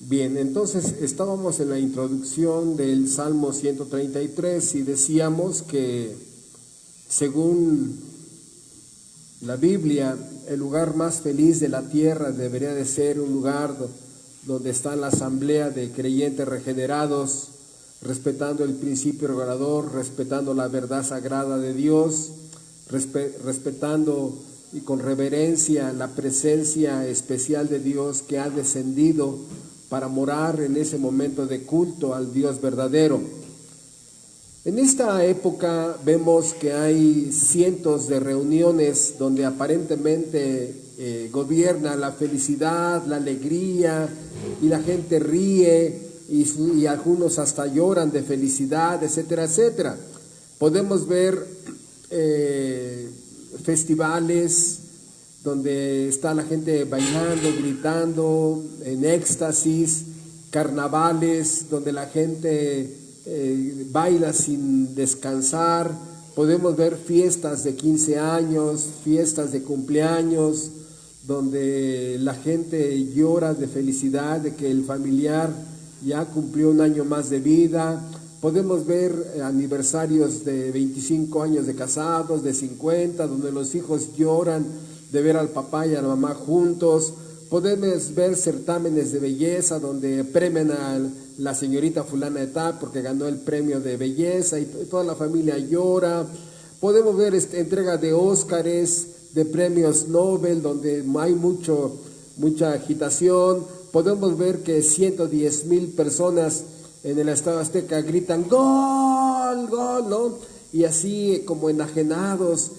Bien, entonces estábamos en la introducción del Salmo 133 y decíamos que según la Biblia, el lugar más feliz de la tierra debería de ser un lugar donde está la asamblea de creyentes regenerados, respetando el principio regulador, respetando la verdad sagrada de Dios, respetando y con reverencia la presencia especial de Dios que ha descendido para morar en ese momento de culto al Dios verdadero. En esta época vemos que hay cientos de reuniones donde aparentemente gobierna la felicidad, la alegría, y la gente ríe y algunos hasta lloran de felicidad, etcétera, etcétera. Podemos ver festivales donde está la gente bailando, gritando, en éxtasis, carnavales donde la gente baila sin descansar. Podemos ver fiestas de 15 años, fiestas de cumpleaños, donde la gente llora de felicidad de que el familiar ya cumplió un año más de vida. Podemos ver aniversarios de 25 años de casados, de 50, donde los hijos lloran de ver al papá y a la mamá juntos. Podemos ver certámenes de belleza donde premian a la señorita fulana de tal porque ganó el premio de belleza y toda la familia llora. Podemos ver entrega de Óscares, de premios Nobel donde hay mucha agitación. Podemos ver que 110,000 personas en el Estadio Azteca gritan ¡Gol! ¡Gol! ¿no? Y así como enajenados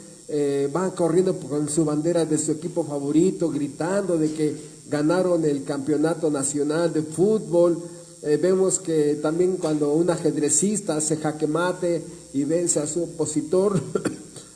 van corriendo con su bandera de su equipo favorito, gritando de que ganaron el campeonato nacional de fútbol. Vemos que también cuando un ajedrecista hace jaque mate y vence a su opositor,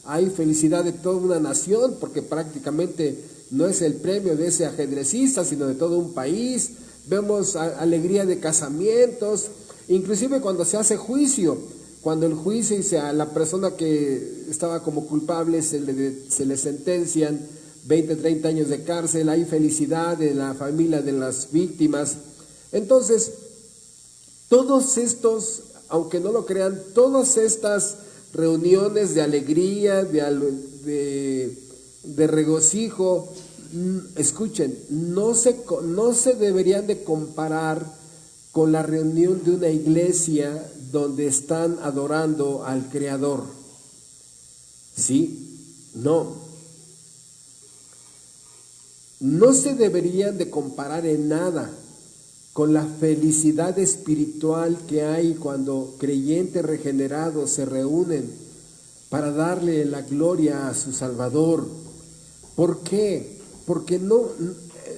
hay felicidad de toda una nación, porque prácticamente no es el premio de ese ajedrecista, sino de todo un país. Vemos alegría de casamientos, inclusive cuando se hace juicio. Cuando el juicio y a la persona que estaba como culpable se le sentencian 20, 30 años de cárcel, hay felicidad de la familia de las víctimas. Entonces, todos estos, aunque no lo crean, todas estas reuniones de alegría, de regocijo, escuchen, no se deberían de comparar con la reunión de una iglesia donde están adorando al Creador. ¿Sí? No se deberían de comparar en nada con la felicidad espiritual que hay cuando creyentes regenerados se reúnen para darle la gloria a su Salvador. ¿Por qué? Porque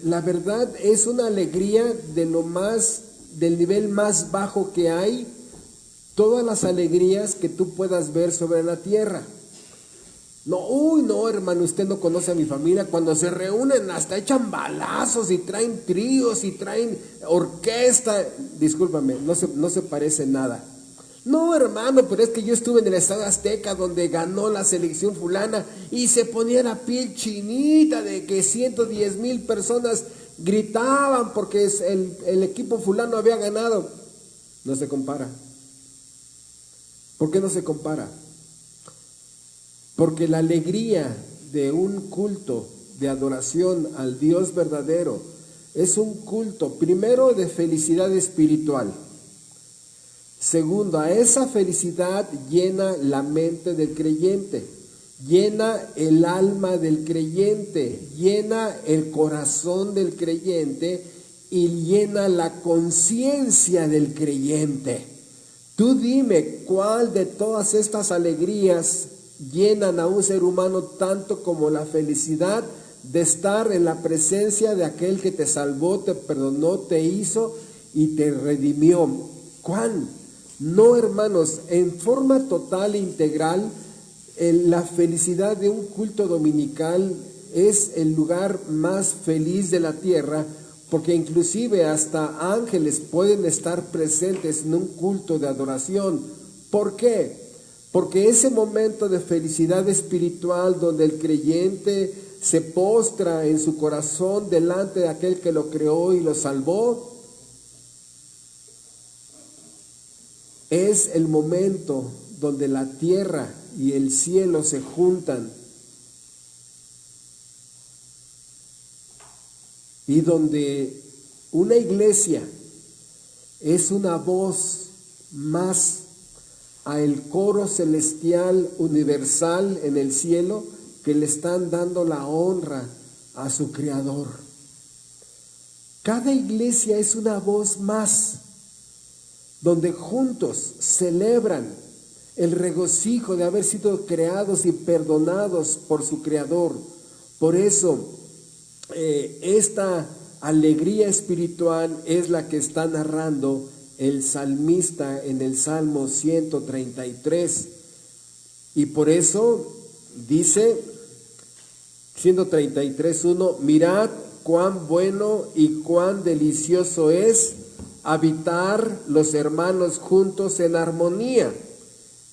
la verdad es una alegría del nivel más bajo que hay, todas las alegrías que tú puedas ver sobre la tierra. No, hermano, usted no conoce a mi familia. Cuando se reúnen hasta echan balazos y traen tríos y traen orquesta. Discúlpame, no se parece nada. No, hermano, pero es que yo estuve en el Estadio Azteca donde ganó la selección fulana y se ponía la piel chinita de que 110,000 personas gritaban porque el equipo fulano había ganado. No se compara. ¿Por qué no se compara? Porque la alegría de un culto de adoración al Dios verdadero es un culto, primero, de felicidad espiritual. Segundo, a esa felicidad llena la mente del creyente, llena el alma del creyente, llena el corazón del creyente y llena la conciencia del creyente. Tú dime, ¿cuál de todas estas alegrías llenan a un ser humano tanto como la felicidad de estar en la presencia de aquel que te salvó, te perdonó, te hizo y te redimió? ¿Cuál? No, hermanos, en forma total e integral, la felicidad de un culto dominical es el lugar más feliz de la tierra, porque inclusive hasta ángeles pueden estar presentes en un culto de adoración. ¿Por qué? Porque ese momento de felicidad espiritual donde el creyente se postra en su corazón delante de aquel que lo creó y lo salvó, Es el momento donde la tierra y el cielo se juntan y donde una iglesia es una voz más a el coro celestial universal en el cielo, que le están dando la honra a su Creador. Cada iglesia es una voz más, donde juntos celebran el regocijo de haber sido creados y perdonados por su Creador. Por eso, esta alegría espiritual es la que está narrando el salmista en el Salmo 133. Y por eso dice 133:1: mirad cuán bueno y cuán delicioso es habitar los hermanos juntos en armonía.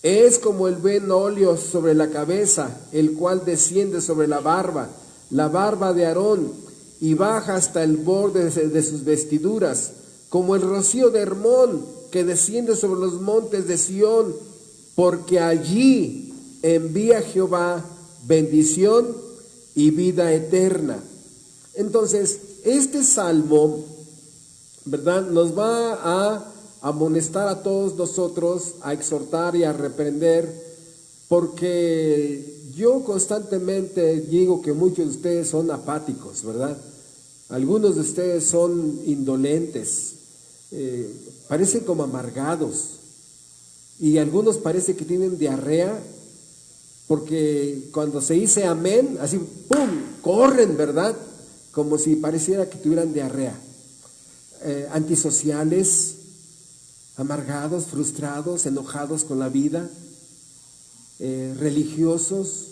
Es como el buen óleo sobre la cabeza, el cual desciende sobre la barba de Aarón, y baja hasta el borde de sus vestiduras, como el rocío de Hermón, que desciende sobre los montes de Sión, porque allí envía Jehová bendición y vida eterna. Entonces, este salmo, ¿verdad?, nos va a amonestar a todos nosotros, a exhortar y a reprender, porque yo constantemente digo que muchos de ustedes son apáticos, ¿verdad? Algunos de ustedes son indolentes, parecen como amargados, y algunos parece que tienen diarrea, porque cuando se dice amén, así, ¡pum!, corren, ¿verdad?, como si pareciera que tuvieran diarrea. Antisociales, amargados, frustrados, enojados con la vida, religiosos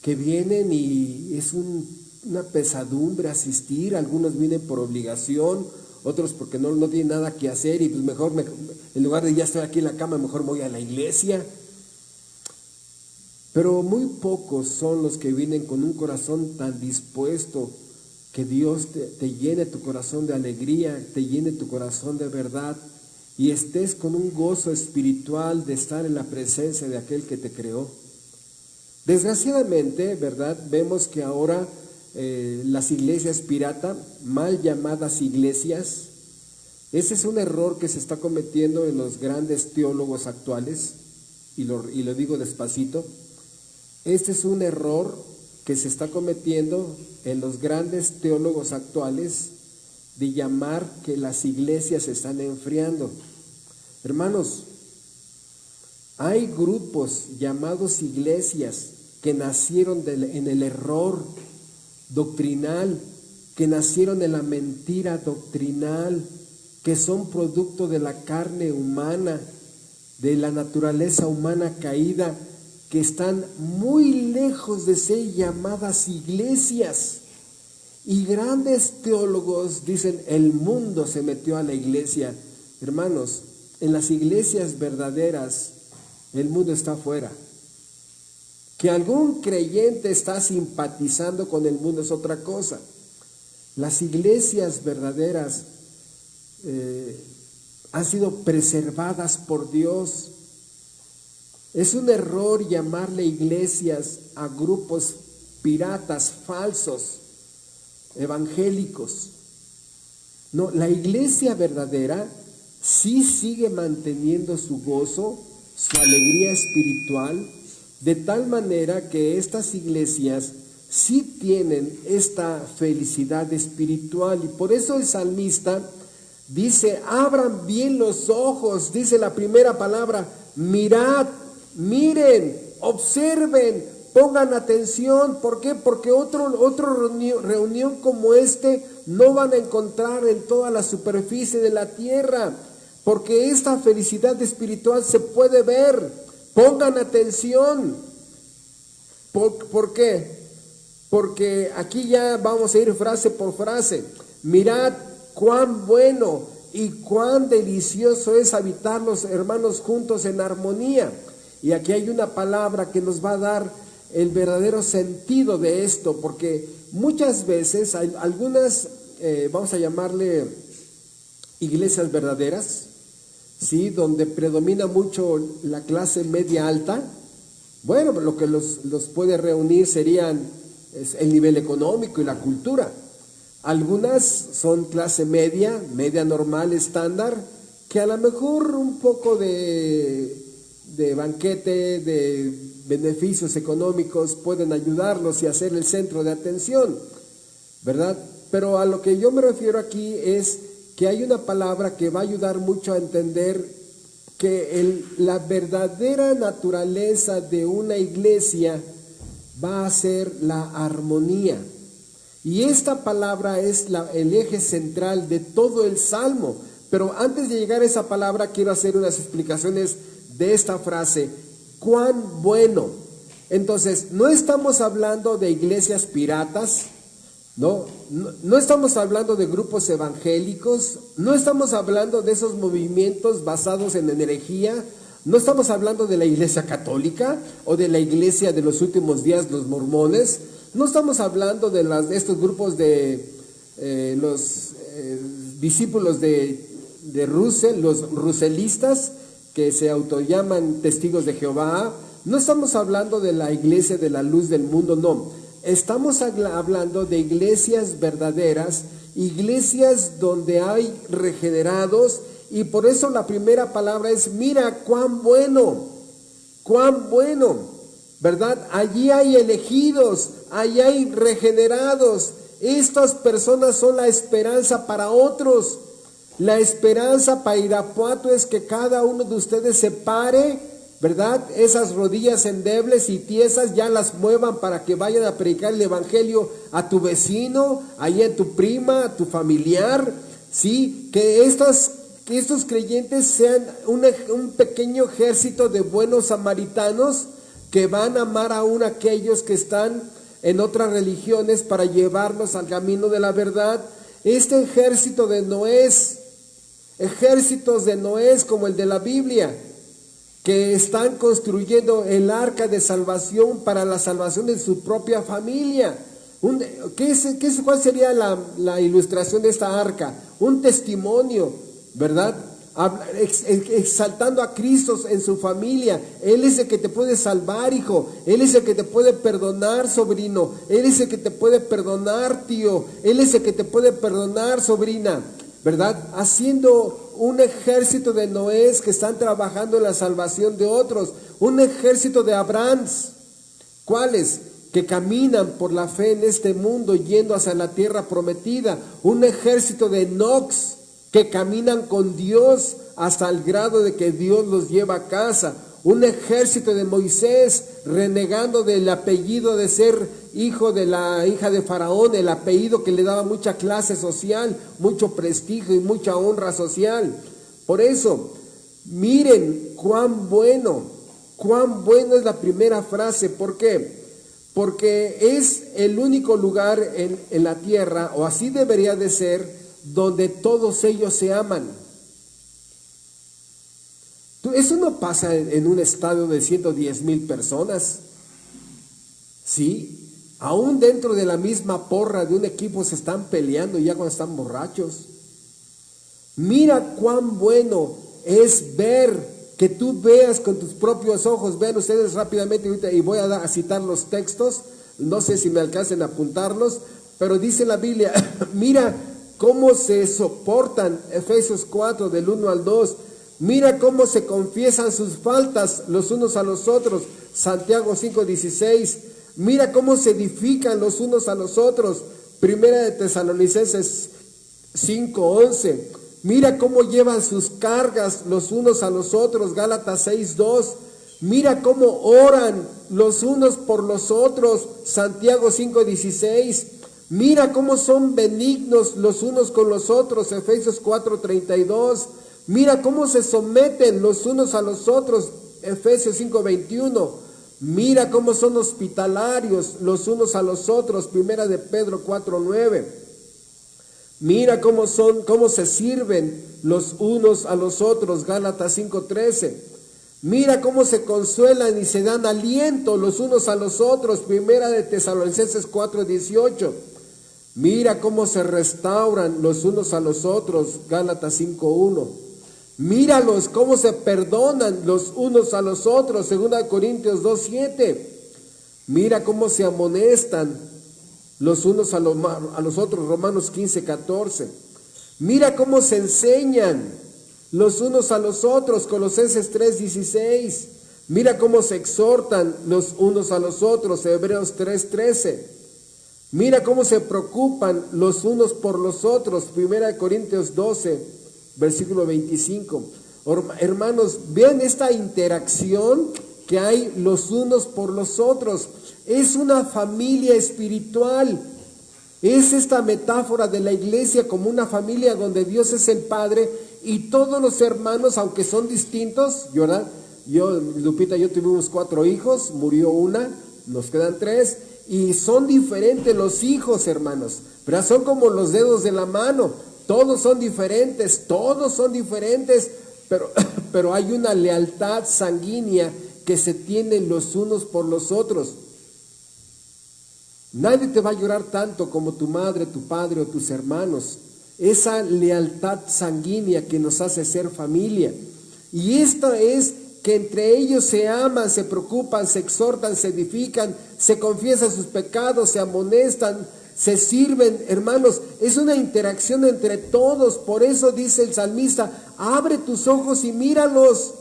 que vienen y es una pesadumbre asistir. Algunos vienen por obligación, otros porque no tienen nada que hacer y pues mejor, en lugar de ya estar aquí en la cama, mejor voy a la iglesia. Pero muy pocos son los que vienen con un corazón tan dispuesto, que Dios te llene tu corazón de alegría, te llene tu corazón de verdad, y estés con un gozo espiritual de estar en la presencia de aquel que te creó. Desgraciadamente, ¿verdad?, vemos que ahora las iglesias pirata, mal llamadas iglesias, ese es un error que se está cometiendo en los grandes teólogos actuales, y lo digo despacito. Este es un error que se está cometiendo en los grandes teólogos actuales, de llamar que las iglesias se están enfriando. Hermanos, hay grupos llamados iglesias que nacieron en el error doctrinal, que nacieron en la mentira doctrinal, que son producto de la carne humana, de la naturaleza humana caída, que están muy lejos de ser llamadas iglesias. Y grandes teólogos dicen: el mundo se metió a la iglesia. Hermanos, en las iglesias verdaderas, el mundo está afuera. Que algún creyente está simpatizando con el mundo es otra cosa. Las iglesias verdaderas han sido preservadas por Dios. Es un error llamarle iglesias a grupos piratas, falsos, evangélicos. No, la iglesia verdadera sí sigue manteniendo su gozo, su alegría espiritual, de tal manera que estas iglesias sí tienen esta felicidad espiritual. Y por eso el salmista dice: abran bien los ojos, dice la primera palabra, mirad, miren, observen, pongan atención. ¿Por qué? Porque otra reunión como no van a encontrar en toda la superficie de la tierra, porque esta felicidad espiritual se puede ver. Pongan atención. ¿Por qué? Porque aquí ya vamos a ir frase por frase. Mirad cuán bueno y cuán delicioso es habitar los hermanos juntos en armonía. Y aquí hay una palabra que nos va a dar el verdadero sentido de esto, porque muchas veces hay algunas, vamos a llamarle iglesias verdaderas, ¿sí? Donde predomina mucho la clase media alta. Bueno, lo que los puede reunir serían el nivel económico y la cultura. Algunas son clase media, media normal, estándar, que a lo mejor un poco de banquete, de beneficios económicos pueden ayudarlos y hacer el centro de atención, ¿verdad? Pero a lo que yo me refiero aquí es que hay una palabra que va a ayudar mucho a entender que la verdadera naturaleza de una iglesia va a ser la armonía. Y esta palabra es el eje central de todo el Salmo. Pero antes de llegar a esa palabra, quiero hacer unas explicaciones de esta frase, cuán bueno. Entonces, no estamos hablando de iglesias piratas, no estamos hablando de grupos evangélicos, no estamos hablando de esos movimientos basados en herejía, no estamos hablando de la iglesia católica o de la iglesia de los últimos días, los mormones, no estamos hablando de estos grupos de los discípulos de Russell, los russellistas, que se autollaman testigos de Jehová. No estamos hablando de la iglesia de la luz del mundo, no. Estamos hablando de iglesias verdaderas, iglesias donde hay regenerados, y por eso la primera palabra es, mira cuán bueno, ¿verdad? Allí hay elegidos, allí hay regenerados. Estas personas son la esperanza para otros. La esperanza para Irapuato es que cada uno de ustedes se pare, ¿verdad? Esas rodillas endebles y tiesas ya las muevan para que vayan a predicar el evangelio a tu vecino, allá a tu prima, a tu familiar, ¿sí? Que estos creyentes sean un pequeño ejército de buenos samaritanos que van a amar aún a aquellos que están en otras religiones para llevarlos al camino de la verdad. Este ejércitos de Noés como el de la Biblia, que están construyendo el arca de salvación para la salvación de su propia familia. ¿Cuál sería la ilustración de esta arca? Un testimonio, ¿verdad? Exaltando a Cristo en su familia. Él es el que te puede salvar, hijo. Él es el que te puede perdonar, sobrino. Él es el que te puede perdonar, tío. Él es el que te puede perdonar, sobrina, ¿verdad? Haciendo un ejército de Noés que están trabajando en la salvación de otros. Un ejército de Abrahams. ¿Cuáles? Que caminan por la fe en este mundo yendo hacia la tierra prometida. Un ejército de Enox, que caminan con Dios hasta el grado de que Dios los lleva a casa. Un ejército de Moisés, renegando del apellido de ser hijo de la hija de Faraón, el apellido que le daba mucha clase social, mucho prestigio y mucha honra social. Por eso, miren cuán bueno es la primera frase. ¿Por qué? Porque es el único lugar en la tierra, o así debería de ser, donde todos ellos se aman. Eso no pasa en un estadio de 110,000 personas. Sí, aún dentro de la misma porra de un equipo se están peleando ya cuando están borrachos. Mira cuán bueno es ver, que tú veas con tus propios ojos. Vean ustedes rápidamente ahorita, y voy a citar los textos, no sé si me alcancen a apuntarlos, pero dice la Biblia, mira cómo se soportan, Efesios 4 del 1 al 2, mira cómo se confiesan sus faltas los unos a los otros, Santiago 5:16, mira cómo se edifican los unos a los otros, Primera de Tesalonicenses 5:11, mira cómo llevan sus cargas los unos a los otros, Gálatas 6:2, mira cómo oran los unos por los otros, Santiago 5:16, mira cómo son benignos los unos con los otros, Efesios 4:32. Mira cómo se someten los unos a los otros, Efesios 5:21. Mira cómo son hospitalarios los unos a los otros, Primera de Pedro 4:9. Mira cómo se sirven los unos a los otros, Gálatas 5:13. Mira cómo se consuelan y se dan aliento los unos a los otros, Primera de Tesalonicenses 4:18. Mira cómo se restauran los unos a los otros, Gálatas 5:1. Míralos cómo se perdonan los unos a los otros, 2 Corintios 2:7. Mira cómo se amonestan los unos a los otros, Romanos 15:14. Mira cómo se enseñan los unos a los otros, Colosenses 3:16. Mira cómo se exhortan los unos a los otros, Hebreos 3:13. Mira cómo se preocupan los unos por los otros, 1 Corintios 12, versículo 25. Hermanos, vean esta interacción que hay los unos por los otros. Es una familia espiritual. Es esta metáfora de la iglesia como una familia donde Dios es el Padre y todos los hermanos, aunque son distintos, ¿verdad? Lupita y yo tuvimos 4 hijos, murió una, nos quedan 3, y son diferentes los hijos, hermanos, pero son como los dedos de la mano, todos son diferentes, pero hay una lealtad sanguínea que se tienen los unos por los otros. Nadie te va a llorar tanto como tu madre, tu padre o tus hermanos. Esa lealtad sanguínea que nos hace ser familia. Y esto es que entre ellos se aman, se preocupan, se exhortan, se edifican, se confiesan sus pecados, se amonestan, se sirven. Hermanos, es una interacción entre todos. Por eso dice el salmista, abre tus ojos y míralos.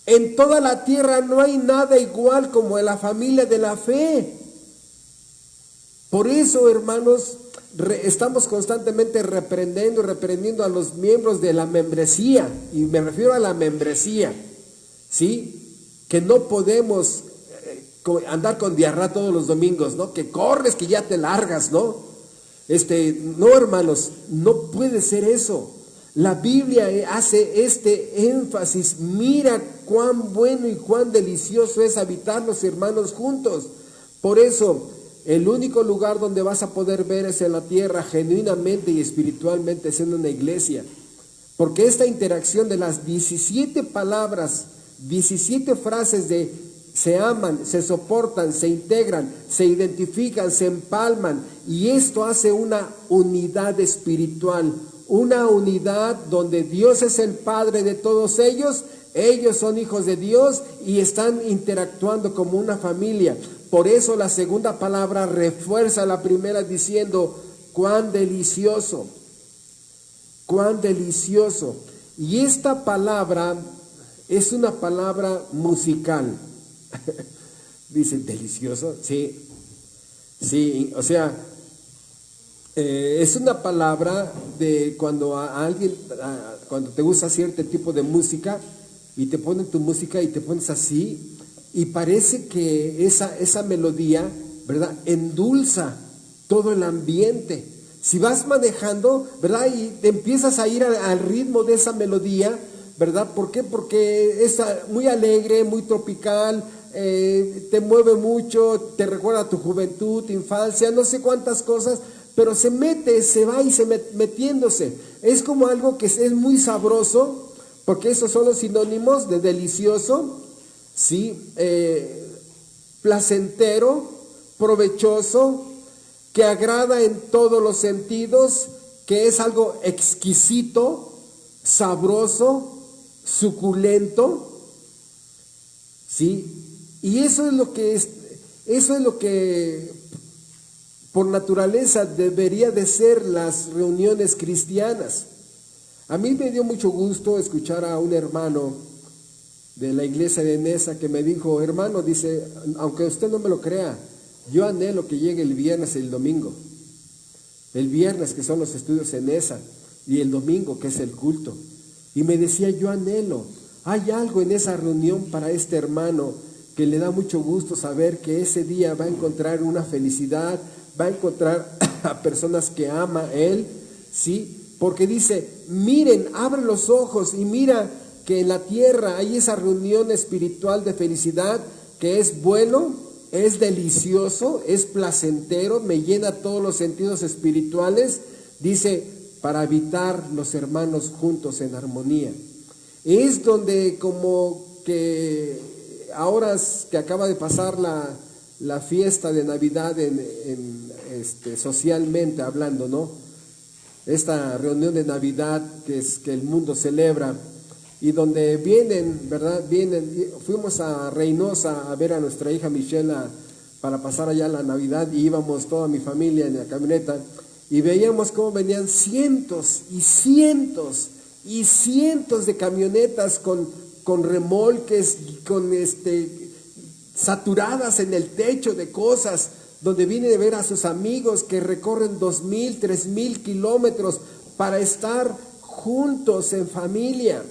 En toda la tierra no hay nada igual como en la familia de la fe. Por eso, hermanos, estamos constantemente reprendiendo a los miembros de la membresía, y me refiero a la membresía, ¿sí? Que no podemos andar con diarrea todos los domingos, ¿no? Que corres, que ya te largas, ¿no? No, hermanos, no puede ser eso. La Biblia hace este énfasis. Mira cuán bueno y cuán delicioso es habitar los hermanos juntos. Por eso, el único lugar donde vas a poder ver es en la tierra, genuinamente y espiritualmente, siendo una iglesia. Porque esta interacción de las 17 palabras, 17 frases de se aman, se soportan, se integran, se identifican, se empalman, y esto hace una unidad espiritual, una unidad donde Dios es el Padre de todos ellos son hijos de Dios y están interactuando como una familia. Por eso la segunda palabra refuerza la primera diciendo, cuán delicioso, cuán delicioso. Y esta palabra es una palabra musical. Dice, ¿delicioso? Sí, sí, o sea, es una palabra de cuando a alguien, cuando te gusta cierto tipo de música y te ponen tu música y te pones así, y parece que esa melodía, ¿verdad?, endulza todo el ambiente. Si vas manejando, ¿verdad?, y te empiezas a ir al ritmo de esa melodía, ¿verdad? ¿Por qué? Porque es muy alegre, muy tropical, te mueve mucho, te recuerda a tu juventud, tu infancia, no sé cuántas cosas, pero se mete, se va y se metiéndose. Es como algo que es muy sabroso, porque esos son los sinónimos de delicioso, ¿sí? Placentero, provechoso, que agrada en todos los sentidos, que es algo exquisito, sabroso, suculento, ¿sí? Y eso es lo que por naturaleza debería de ser las reuniones cristianas. A mí me dio mucho gusto escuchar a un hermano de la iglesia de Nesa que me dijo, hermano, dice, aunque usted no me lo crea, yo anhelo que llegue el viernes y el domingo. El viernes, que son los estudios en Nesa, y el domingo, que es el culto. Y me decía, yo anhelo, hay algo en esa reunión para este hermano que le da mucho gusto saber que ese día va a encontrar una felicidad, va a encontrar a personas que ama él, ¿sí? Porque dice, miren, abre los ojos y mira que en la tierra hay esa reunión espiritual de felicidad que es bueno, es delicioso, es placentero, me llena todos los sentidos espirituales, dice, para habitar los hermanos juntos en armonía. Es donde como que ahora que acaba de pasar la fiesta de Navidad socialmente hablando, ¿no? esta reunión de Navidad que el mundo celebra, y donde vienen, ¿verdad? Fuimos a Reynosa a ver a nuestra hija Michelle para pasar allá la Navidad, y íbamos toda mi familia en la camioneta, y veíamos cómo venían cientos y cientos y cientos de camionetas con remolques, saturadas en el techo de cosas, donde vienen a ver a sus amigos que recorren 2,000, 3,000 kilómetros para estar juntos en familia,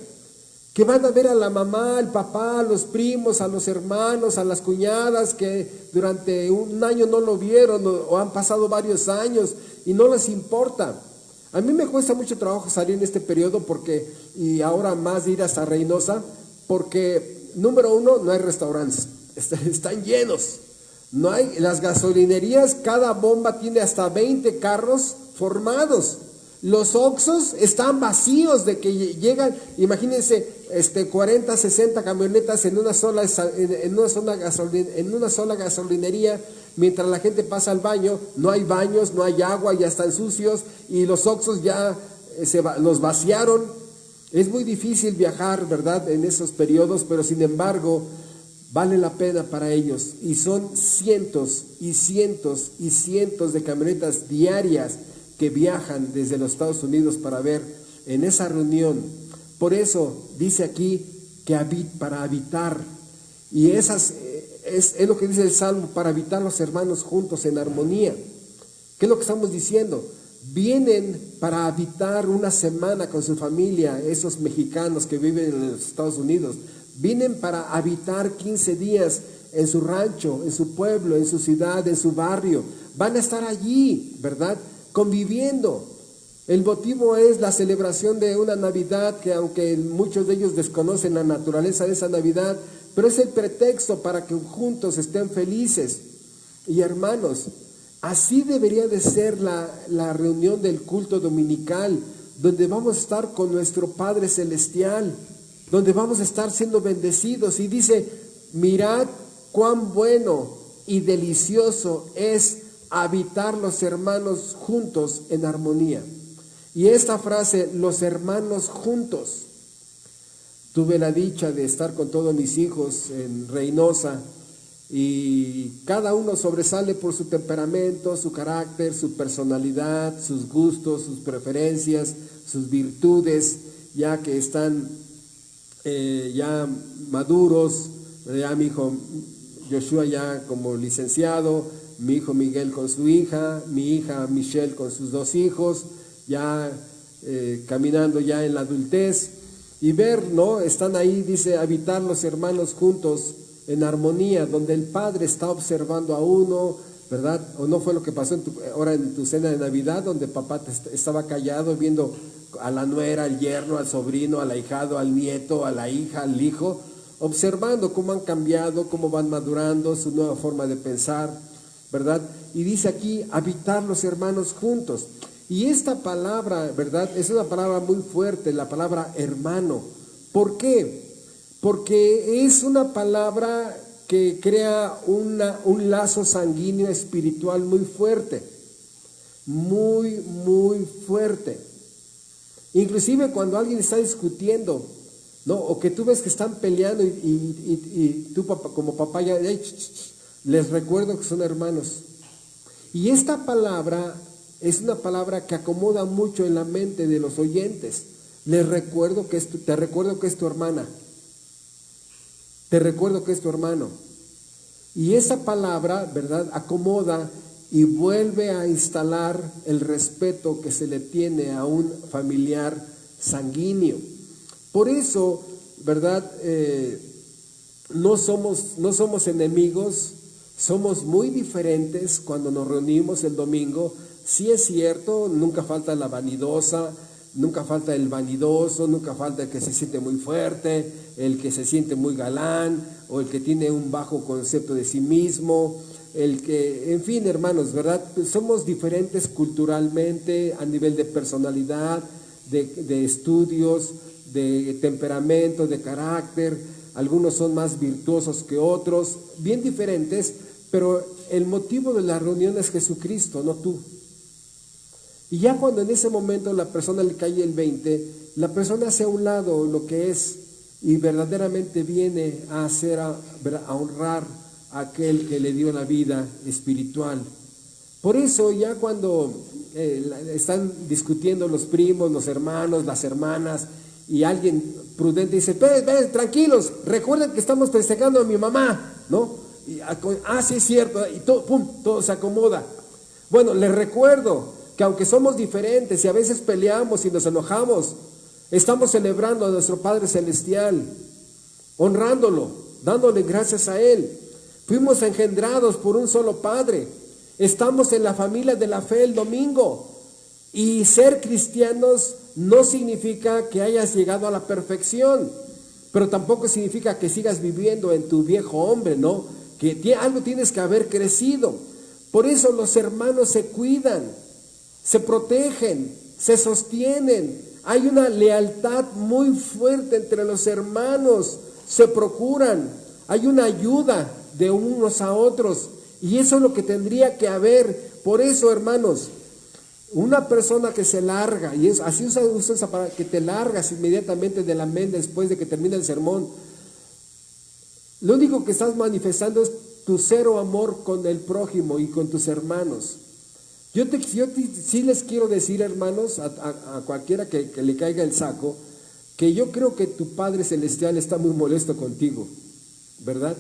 que van a ver a la mamá, al papá, a los primos, a los hermanos, a las cuñadas que durante un año no lo vieron o han pasado varios años y no les importa. A mí me cuesta mucho trabajo salir en este periodo y ahora más ir hasta Reynosa, porque número uno, no hay restaurantes, están llenos. No hay, las gasolinerías, cada bomba tiene hasta 20 carros formados. Los Oxxos están vacíos de que llegan, imagínense, 40, 60 camionetas en una sola gasolinería, mientras la gente pasa al baño. No hay baños, no hay agua, ya están sucios, y los Oxxos ya los vaciaron. Es muy difícil viajar, ¿verdad?, en esos periodos, pero sin embargo vale la pena para ellos, y son cientos y cientos y cientos de camionetas diarias que viajan desde los Estados Unidos para ver en esa reunión. Por eso dice aquí que para habitar, y es lo que dice el Salmo, para habitar los hermanos juntos en armonía. ¿Qué es lo que estamos diciendo? Vienen para habitar una semana con su familia, esos mexicanos que viven en los Estados Unidos. Vienen para habitar 15 días en su rancho, en su pueblo, en su ciudad, en su barrio. Van a estar allí, ¿verdad?, conviviendo. El motivo es la celebración de una Navidad que, aunque muchos de ellos desconocen la naturaleza de esa Navidad, pero es el pretexto para que juntos estén felices. Y hermanos, así debería de ser la reunión del culto dominical, donde vamos a estar con nuestro Padre Celestial, donde vamos a estar siendo bendecidos. Y dice, mirad cuán bueno y delicioso es habitar los hermanos juntos en armonía. Y esta frase, los hermanos juntos, tuve la dicha de estar con todos mis hijos en Reynosa, y cada uno sobresale por su temperamento, su carácter, su personalidad, sus gustos, sus preferencias, sus virtudes, ya que están ya maduros. Ya mi hijo Joshua ya como licenciado, mi hijo Miguel con su hija, mi hija Michelle con sus 2 hijos, ya caminando ya en la adultez, y ver, ¿no? Están ahí, dice, habitar los hermanos juntos en armonía, donde el Padre está observando a uno, ¿verdad? ¿O no fue lo que pasó ahora en tu cena de Navidad, donde papá estaba callado viendo a la nuera, al yerno, al sobrino, al ahijado, al nieto, a la hija, al hijo, observando cómo han cambiado, cómo van madurando, su nueva forma de pensar, ¿verdad? Y dice aquí, habitar los hermanos juntos. Y esta palabra, ¿verdad?, es una palabra muy fuerte, la palabra hermano. ¿Por qué? Porque es una palabra que crea un lazo sanguíneo espiritual muy fuerte, muy, muy fuerte. Inclusive cuando alguien está discutiendo, ¿no?, o que tú ves que están peleando y tú como papá ya, les recuerdo que son hermanos. Y esta palabra es una palabra que acomoda mucho en la mente de los oyentes. Te recuerdo que es tu hermana. Te recuerdo que es tu hermano. Y esa palabra, ¿verdad?, acomoda y vuelve a instalar el respeto que se le tiene a un familiar sanguíneo. Por eso, ¿verdad?, no somos enemigos, somos muy diferentes cuando nos reunimos el domingo. Sí es cierto, nunca falta la vanidosa, nunca falta el vanidoso, nunca falta el que se siente muy fuerte, el que se siente muy galán, o el que tiene un bajo concepto de sí mismo, el que, en fin, hermanos, ¿verdad? Pues somos diferentes culturalmente, a nivel de personalidad, de estudios, de temperamento, de carácter. Algunos son más virtuosos que otros, bien diferentes, pero el motivo de la reunión es Jesucristo, no tú. Y ya cuando en ese momento la persona le cae el 20, la persona hace a un lado lo que es y verdaderamente viene a hacer, a honrar a aquel que le dio la vida espiritual. Por eso ya cuando están discutiendo los primos, los hermanos, las hermanas, y alguien prudente dice, tranquilos, recuerden que estamos festejando a mi mamá, ¿no? Y, sí es cierto, y todo, todo se acomoda. Bueno, les recuerdo que aunque somos diferentes y a veces peleamos y nos enojamos, estamos celebrando a nuestro Padre Celestial, honrándolo, dándole gracias a Él. Fuimos engendrados por un solo Padre. Estamos en la familia de la fe el domingo. Y ser cristianos no significa que hayas llegado a la perfección, pero tampoco significa que sigas viviendo en tu viejo hombre, ¿no? Que algo tienes que haber crecido. Por eso los hermanos se cuidan, se protegen, se sostienen. Hay una lealtad muy fuerte entre los hermanos, se procuran, hay una ayuda de unos a otros, y eso es lo que tendría que haber. Por eso, hermanos, una persona que se larga, y así usa esa palabra, que te largas inmediatamente de la mente después de que termina el sermón, lo único que estás manifestando es tu cero amor con el prójimo y con tus hermanos. Yo sí les quiero decir, hermanos, a cualquiera que le caiga el saco, que yo creo que tu Padre Celestial está muy molesto contigo, ¿verdad?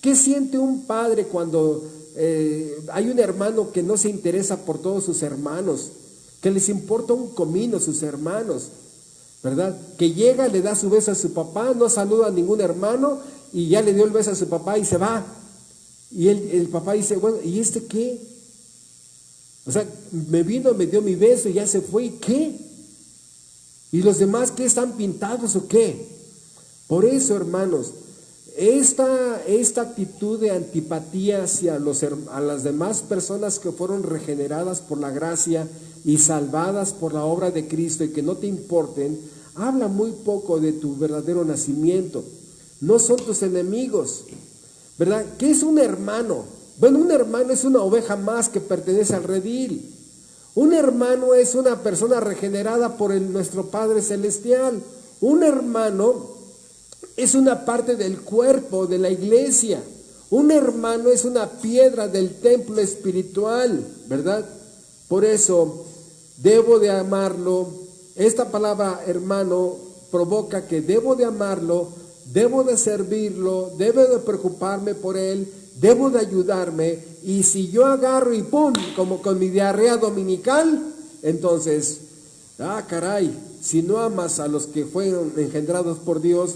¿Qué siente un padre cuando hay un hermano que no se interesa por todos sus hermanos, que les importa un comino sus hermanos, ¿verdad? Que llega, le da su beso a su papá, no saluda a ningún hermano y ya le dio el beso a su papá y se va. Y el papá dice, bueno, ¿y este qué? O sea, me vino, me dio mi beso y ya se fue, ¿y qué? ¿Y los demás qué, están pintados o qué? Por eso, hermanos, esta actitud de antipatía hacia a las demás personas que fueron regeneradas por la gracia y salvadas por la obra de Cristo y que no te importen, habla muy poco de tu verdadero nacimiento. No son tus enemigos, ¿verdad? ¿Qué es un hermano? Bueno, un hermano es una oveja más que pertenece al redil. Un hermano es una persona regenerada por nuestro Padre Celestial. Un hermano es una parte del cuerpo de la iglesia. Un hermano es una piedra del templo espiritual, ¿verdad? Por eso debo de amarlo. Esta palabra hermano provoca que debo de amarlo, debo de servirlo, debo de preocuparme por él, debo de ayudarme. Y si yo agarro y ¡pum!, como con mi diarrea dominical, entonces, caray, si no amas a los que fueron engendrados por Dios,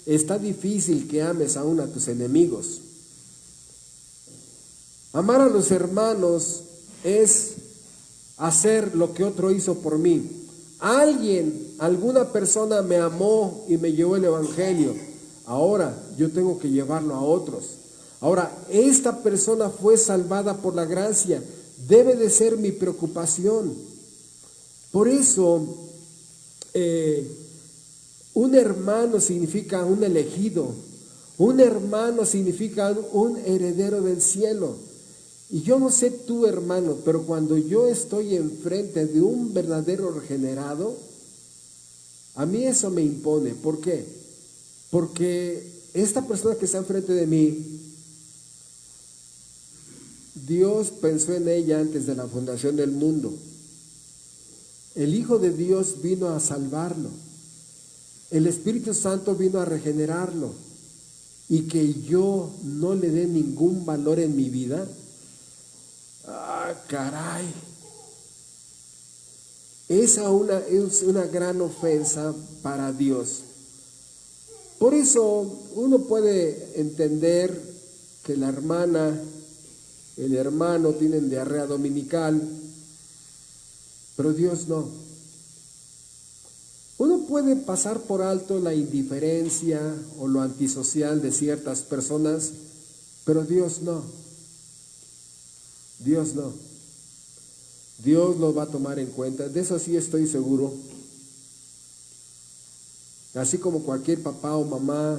está difícil que ames aún a tus enemigos. Amar a los hermanos es hacer lo que otro hizo por mí. Alguna persona me amó y me llevó el evangelio. Ahora yo tengo que llevarlo a otros. Ahora, esta persona fue salvada por la gracia. Debe de ser mi preocupación. Por eso, un hermano significa un elegido. Un hermano significa un heredero del cielo. Y yo no sé tú, hermano, pero cuando yo estoy enfrente de un verdadero regenerado, a mí eso me impone. ¿Por qué? Porque esta persona que está enfrente de mí, Dios pensó en ella antes de la fundación del mundo. El Hijo de Dios vino a salvarlo. El Espíritu Santo vino a regenerarlo. Y que yo no le dé ningún valor en mi vida. Caray. Esa es una gran ofensa para Dios. Por eso uno puede entender que la hermana, el hermano tienen diarrea dominical, pero Dios no. Uno puede pasar por alto la indiferencia o lo antisocial de ciertas personas, pero Dios no. Dios no. Dios lo va a tomar en cuenta, de eso sí estoy seguro. Así como cualquier papá o mamá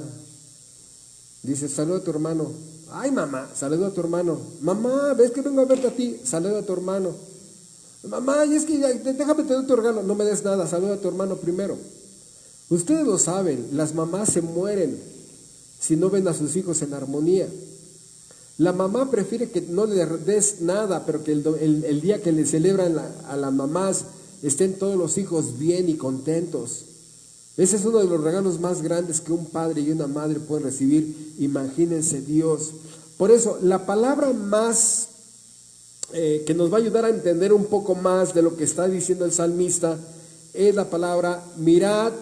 dice, saluda a tu hermano. Ay, mamá, saluda a tu hermano. Mamá, ¿ves que vengo a verte a ti? Saluda a tu hermano. Mamá, y es que déjame tener tu regalo. No me des nada, saluda a tu hermano primero. Ustedes lo saben, las mamás se mueren si no ven a sus hijos en armonía. La mamá prefiere que no le des nada, pero que el día que le celebran a las mamás estén todos los hijos bien y contentos. Ese es uno de los regalos más grandes que un padre y una madre pueden recibir. Imagínense Dios. Por eso, la palabra más que nos va a ayudar a entender un poco más de lo que está diciendo el salmista es la palabra: mirad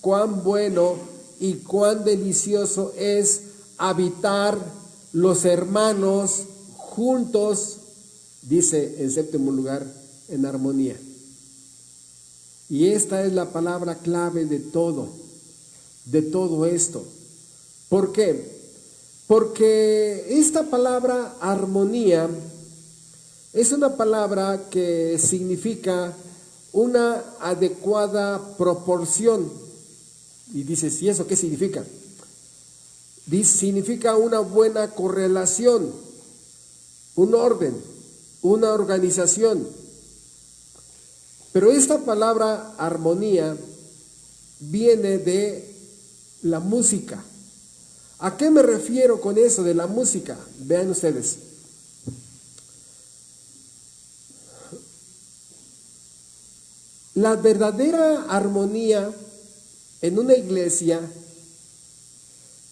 cuán bueno y cuán delicioso es habitar los hermanos juntos, dice en séptimo lugar, en armonía. Y esta es la palabra clave de todo esto. ¿Por qué? Porque esta palabra armonía es una palabra que significa una adecuada proporción. Y dices, ¿y eso qué significa? Significa una buena correlación, un orden, una organización. Pero esta palabra armonía viene de la música. ¿A qué me refiero con eso de la música? Vean ustedes. La verdadera armonía en una iglesia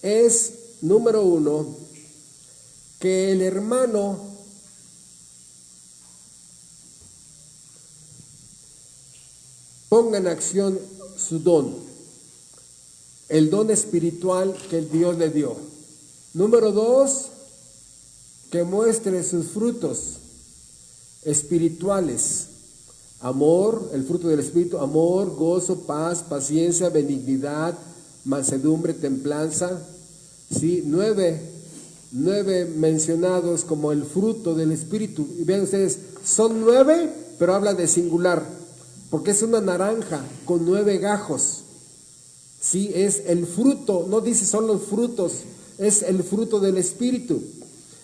es, número uno, que el hermano ponga en acción su don, el don espiritual que el Dios le dio. Número dos, que muestre sus frutos espirituales. Amor, el fruto del Espíritu: amor, gozo, paz, paciencia, benignidad, mansedumbre, templanza. Sí, nueve mencionados como el fruto del Espíritu. Y vean ustedes, son 9, pero habla de singular, porque es una naranja con 9 gajos. Sí, es el fruto, no dice son los frutos, es el fruto del Espíritu.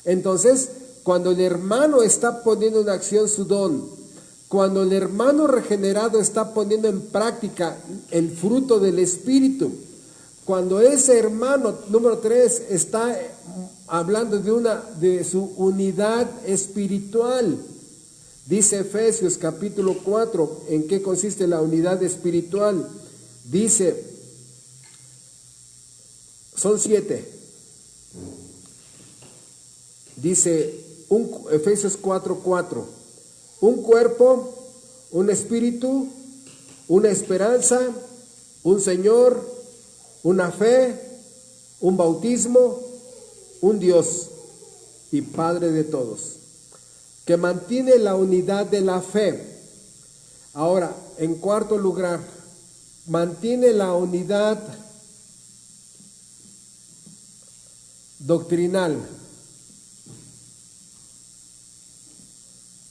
Entonces, cuando el hermano está poniendo en acción su don, cuando el hermano regenerado está poniendo en práctica el fruto del Espíritu, cuando ese hermano, número 3, está hablando de su unidad espiritual. Dice Efesios capítulo 4, ¿en qué consiste la unidad espiritual? Dice, son 7. Dice Efesios 4:4, un cuerpo, un espíritu, una esperanza, un Señor, una fe, un bautismo, un Dios y Padre de todos, que mantiene la unidad de la fe. Ahora, en cuarto lugar, mantiene la unidad doctrinal.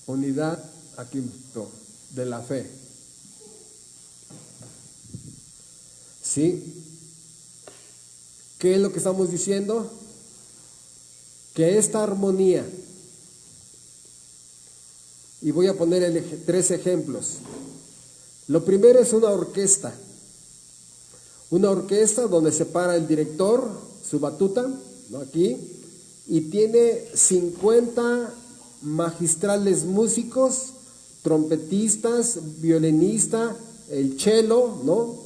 Unidad, aquí de la fe. ¿Sí? ¿Qué es lo que estamos diciendo? Que esta armonía, y voy a poner 3 ejemplos. Lo primero es una orquesta donde se para el director, su batuta, ¿no? Aquí, y tiene 50 magistrales músicos, trompetistas, violinista, el cello, ¿no?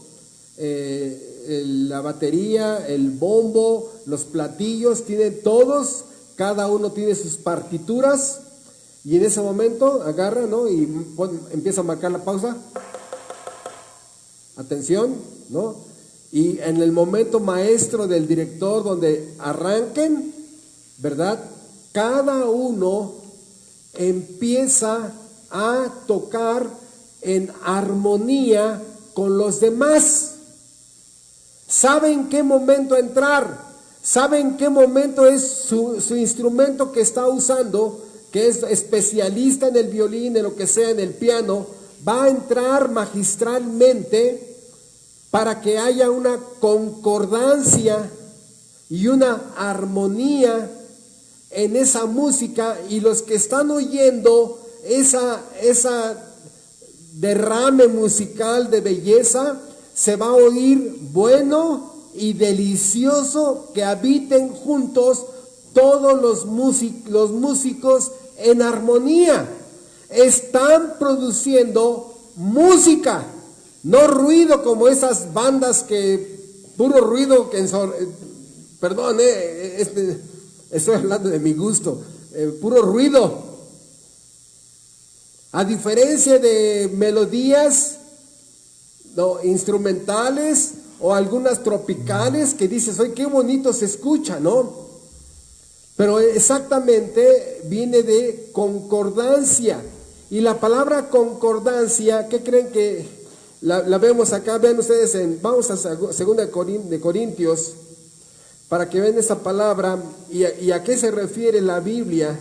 La batería, el bombo, los platillos, tienen todos, cada uno tiene sus partituras, y en ese momento agarra, ¿no? Y empieza a marcar la pausa. Atención, ¿no? Y en el momento maestro del director, donde arranquen, ¿verdad? Cada uno empieza a tocar en armonía con los demás. Sabe en qué momento entrar, sabe en qué momento es su instrumento que está usando, que es especialista en el violín, en lo que sea, en el piano, va a entrar magistralmente para que haya una concordancia y una armonía en esa música, y los que están oyendo esa derrame musical de belleza, se va a oír bueno y delicioso que habiten juntos todos los músicos en armonía. Están produciendo música, no ruido como esas bandas que puro ruido que perdón, estoy hablando de mi gusto, puro ruido. A diferencia de melodías instrumentales o algunas tropicales que dices, oye, qué bonito se escucha, ¿no? Pero exactamente viene de concordancia. Y la palabra concordancia, ¿qué creen que la vemos acá? Vean ustedes, vamos a 2 de Corintios, para que vean esa palabra y a qué se refiere la Biblia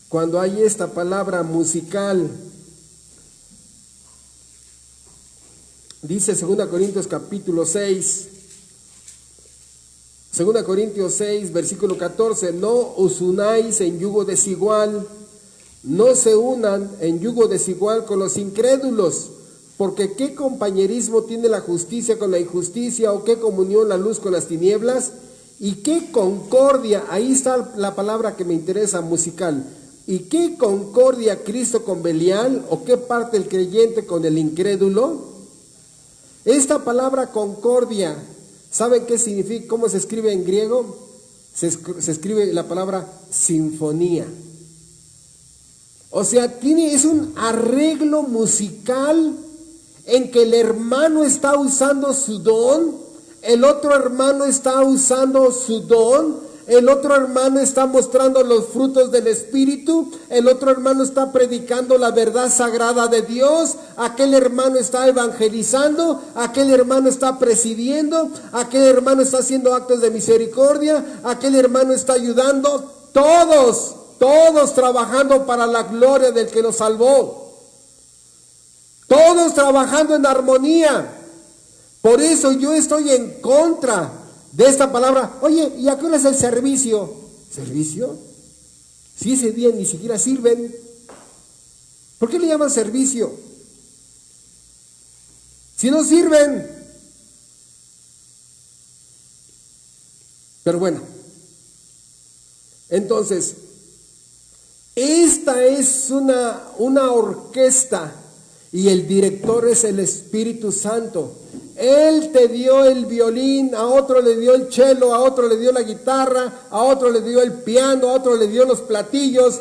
cuando hay esta palabra musical. Dice 2 Corintios capítulo 6, 2 Corintios 6, versículo 14, no os unáis en yugo desigual, no se unan en yugo desigual con los incrédulos, porque ¿qué compañerismo tiene la justicia con la injusticia? ¿O qué comunión la luz con las tinieblas? ¿Y qué concordia? Ahí está la palabra que me interesa, musical. ¿Y qué concordia Cristo con Belial? ¿O qué parte el creyente con el incrédulo? Esta palabra concordia, ¿saben qué significa? ¿Cómo se escribe en griego? Se escribe la palabra sinfonía. O sea, es un arreglo musical en que el hermano está usando su don, el otro hermano está usando su don, el otro hermano está mostrando los frutos del Espíritu, el otro hermano está predicando la verdad sagrada de Dios, aquel hermano está evangelizando, aquel hermano está presidiendo, aquel hermano está haciendo actos de misericordia, aquel hermano está ayudando, todos trabajando para la gloria del que nos salvó. Todos trabajando en armonía. Por eso yo estoy en contra de esta palabra. Oye, ¿y a qué hora es el servicio? ¿Servicio? Si ese día ni siquiera sirven. ¿Por qué le llaman servicio? Si no sirven. Pero bueno. Entonces, esta es una orquesta. Y el director es el Espíritu Santo. Él te dio el violín, a otro le dio el cello, a otro le dio la guitarra, a otro le dio el piano, a otro le dio los platillos.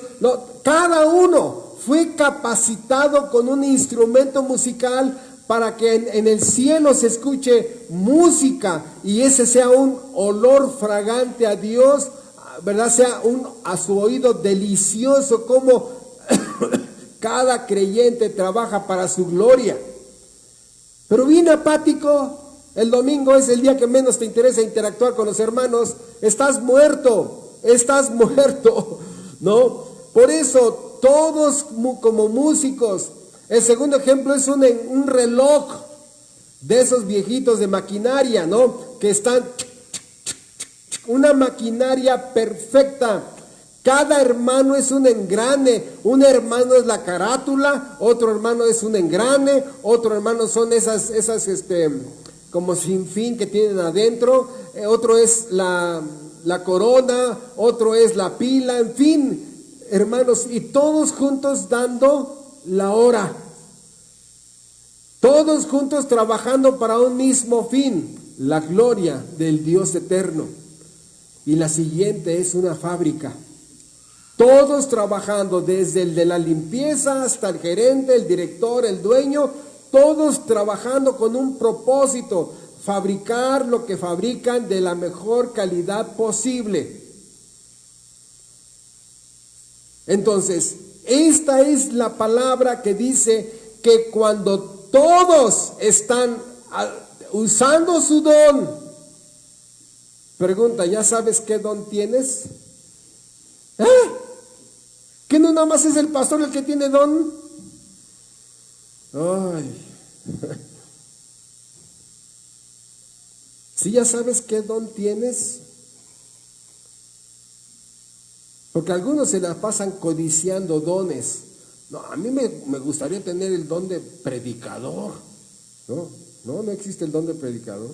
Cada uno fue capacitado con un instrumento musical para que en el cielo se escuche música y ese sea un olor fragante a Dios, ¿verdad? Sea a su oído delicioso, como cada creyente trabaja para su gloria. Pero bien apático, el domingo es el día que menos te interesa interactuar con los hermanos, estás muerto, ¿no? Por eso, todos como músicos, el segundo ejemplo es un reloj de esos viejitos de maquinaria, ¿no? Que están, una maquinaria perfecta. Cada hermano es un engrane, un hermano es la carátula, otro hermano es un engrane, otro hermano son esas como sin fin que tienen adentro, otro es la corona, otro es la pila, en fin, hermanos, y todos juntos dando la hora, todos juntos trabajando para un mismo fin, la gloria del Dios eterno. Y la siguiente es una fábrica. Todos trabajando, desde el de la limpieza hasta el gerente, el director, el dueño, todos trabajando con un propósito, fabricar lo que fabrican de la mejor calidad posible. Entonces, esta es la palabra que dice que cuando todos están usando su don, pregunta, ¿ya sabes qué don tienes? ¿Que no nada más es el pastor el que tiene don? Ay. ¿Sí ya sabes qué don tienes? Porque algunos se la pasan codiciando dones. No, a mí me gustaría tener el don de predicador. No existe el don de predicador.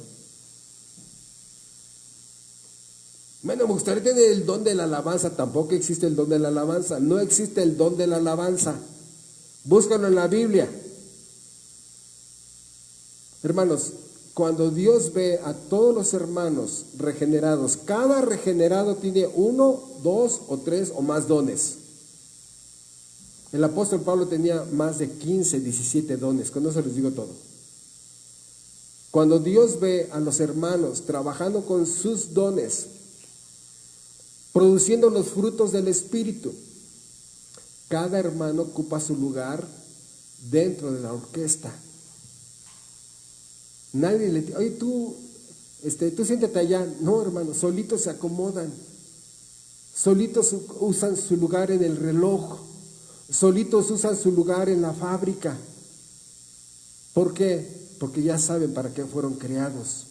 Bueno, me gustaría tener el don de la alabanza. Tampoco existe el don de la alabanza. No existe el don de la alabanza. Búscalo en la Biblia. Hermanos, cuando Dios ve a todos los hermanos regenerados, cada regenerado tiene 1, 2 o 3 o más dones. El apóstol Pablo tenía más de 15, 17 dones. Con eso les digo todo. Cuando Dios ve a los hermanos trabajando con sus dones, produciendo los frutos del Espíritu, cada hermano ocupa su lugar dentro de la orquesta. Nadie le dice, oye, tú siéntate allá. No, hermano, solitos se acomodan. Solitos usan su lugar en el reloj. Solitos usan su lugar en la fábrica. ¿Por qué? Porque ya saben para qué fueron creados.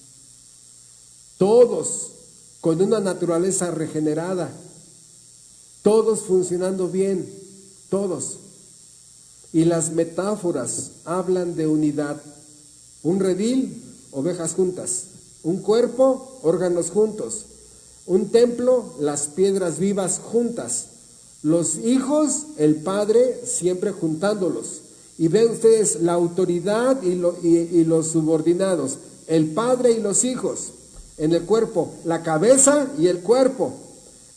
Todos con una naturaleza regenerada. Todos funcionando bien. Todos. Y las metáforas hablan de unidad. Un redil, ovejas juntas. Un cuerpo, órganos juntos. Un templo, las piedras vivas juntas. Los hijos, el Padre, siempre juntándolos. Y ven ustedes la autoridad y los subordinados. El Padre y los hijos. En el cuerpo, la cabeza y el cuerpo.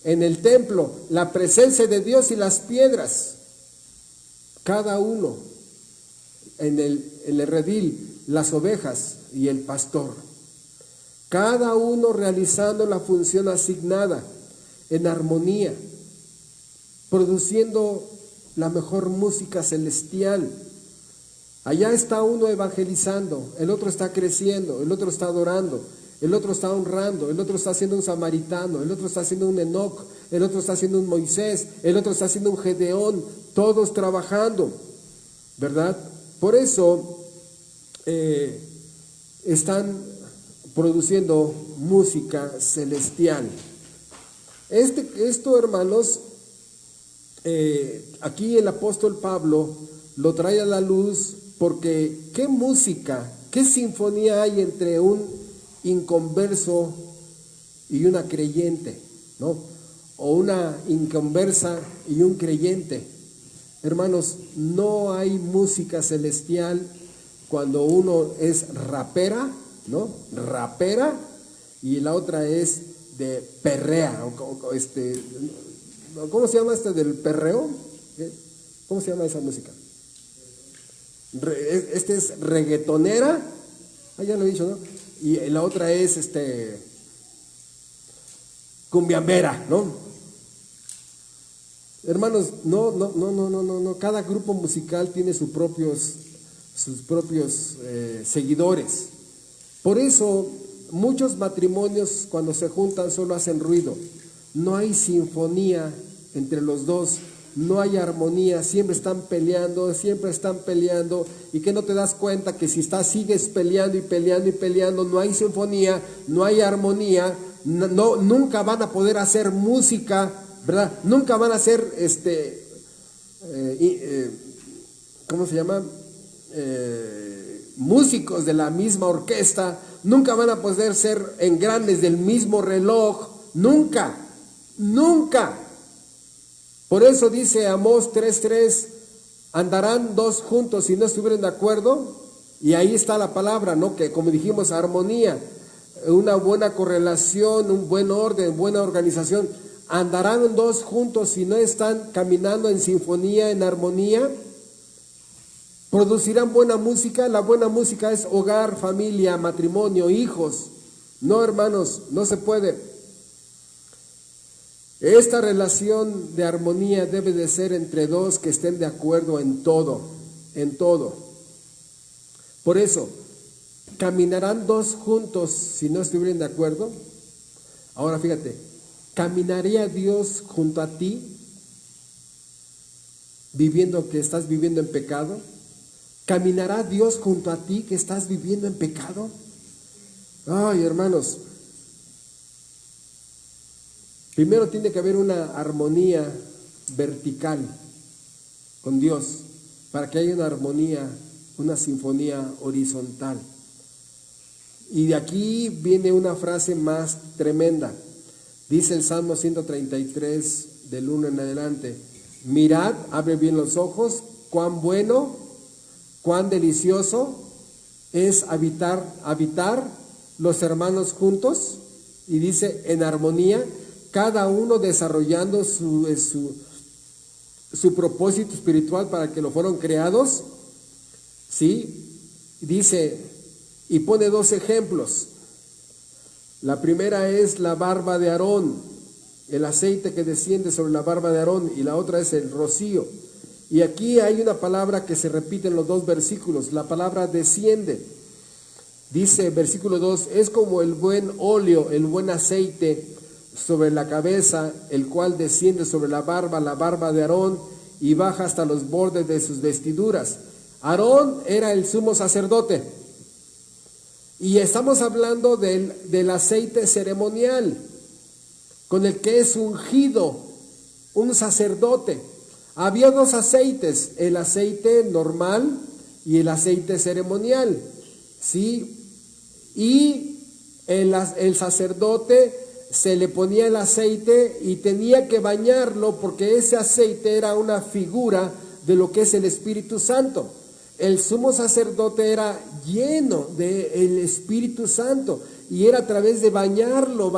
En el templo, la presencia de Dios y las piedras. Cada uno. En el redil, las ovejas y el pastor. Cada uno realizando la función asignada en armonía, produciendo la mejor música celestial. Allá está uno evangelizando, el otro está creciendo, el otro está adorando, el otro está honrando, el otro está haciendo un samaritano, el otro está haciendo un Enoc, el otro está haciendo un Moisés, el otro está haciendo un Gedeón, todos trabajando, ¿verdad? Por eso están produciendo música celestial. Esto, hermanos, aquí el apóstol Pablo lo trae a la luz porque ¿qué música, qué sinfonía hay entre un inconverso y una creyente, ¿no? O una inconversa y un creyente. Hermanos, no hay música celestial cuando uno es rapera, ¿no? Rapera, y la otra es de perrea, ¿cómo se llama del perreo? ¿Cómo se llama esa música? Este es reggaetonera, ya lo he dicho, ¿no? Y la otra es cumbiambera, ¿no? Hermanos, no, cada grupo musical tiene sus propios seguidores. Por eso muchos matrimonios cuando se juntan solo hacen ruido. No hay sinfonía entre los dos, no hay armonía, siempre están peleando, y que no te das cuenta que si sigues peleando y peleando, no hay sinfonía, no hay armonía, nunca van a poder hacer música, ¿verdad? Nunca van a ser ¿cómo se llama? Músicos de la misma orquesta, nunca van a poder ser engrandes del mismo reloj, nunca. Por eso dice Amós 3:3, andarán dos juntos si no estuvieran de acuerdo, y ahí está la palabra, ¿no? Que como dijimos, armonía, una buena correlación, un buen orden, buena organización. Andarán dos juntos si no están caminando en sinfonía, en armonía. Producirán buena música. La buena música es hogar, familia, matrimonio, hijos. No, hermanos, no se puede. Esta relación de armonía debe de ser entre dos que estén de acuerdo en todo. Por eso, ¿caminarán dos juntos si no estuvieran de acuerdo? Ahora fíjate, ¿caminaría Dios junto a ti que estás viviendo en pecado? ¿Caminará Dios junto a ti que estás viviendo en pecado? Ay, hermanos, Primero tiene que haber una armonía vertical con Dios, para que haya una armonía, una sinfonía horizontal. Y de aquí viene una frase más tremenda. Dice el Salmo 133, del 1 en adelante: mirad, abre bien los ojos, cuán bueno, cuán delicioso es habitar los hermanos juntos. Y dice, en armonía, cada uno desarrollando su propósito espiritual para que lo fueron creados. ¿Sí? Dice, y pone 2 ejemplos. La primera es la barba de Aarón, el aceite que desciende sobre la barba de Aarón, y la otra es el rocío. Y aquí hay una palabra que se repite en los 2 versículos, la palabra desciende. Dice versículo 2, es como el buen óleo, el buen aceite sobre la cabeza, el cual desciende sobre la barba de Aarón, y baja hasta los bordes de sus vestiduras. Aarón era el sumo sacerdote, y estamos hablando del aceite ceremonial, con el que es ungido un sacerdote. Había 2 aceites, el aceite normal y el aceite ceremonial, ¿sí? Y el sacerdote se le ponía el aceite y tenía que bañarlo, porque ese aceite era una figura de lo que es el Espíritu Santo. El sumo sacerdote era lleno del Espíritu Santo, y era a través de bañarlo,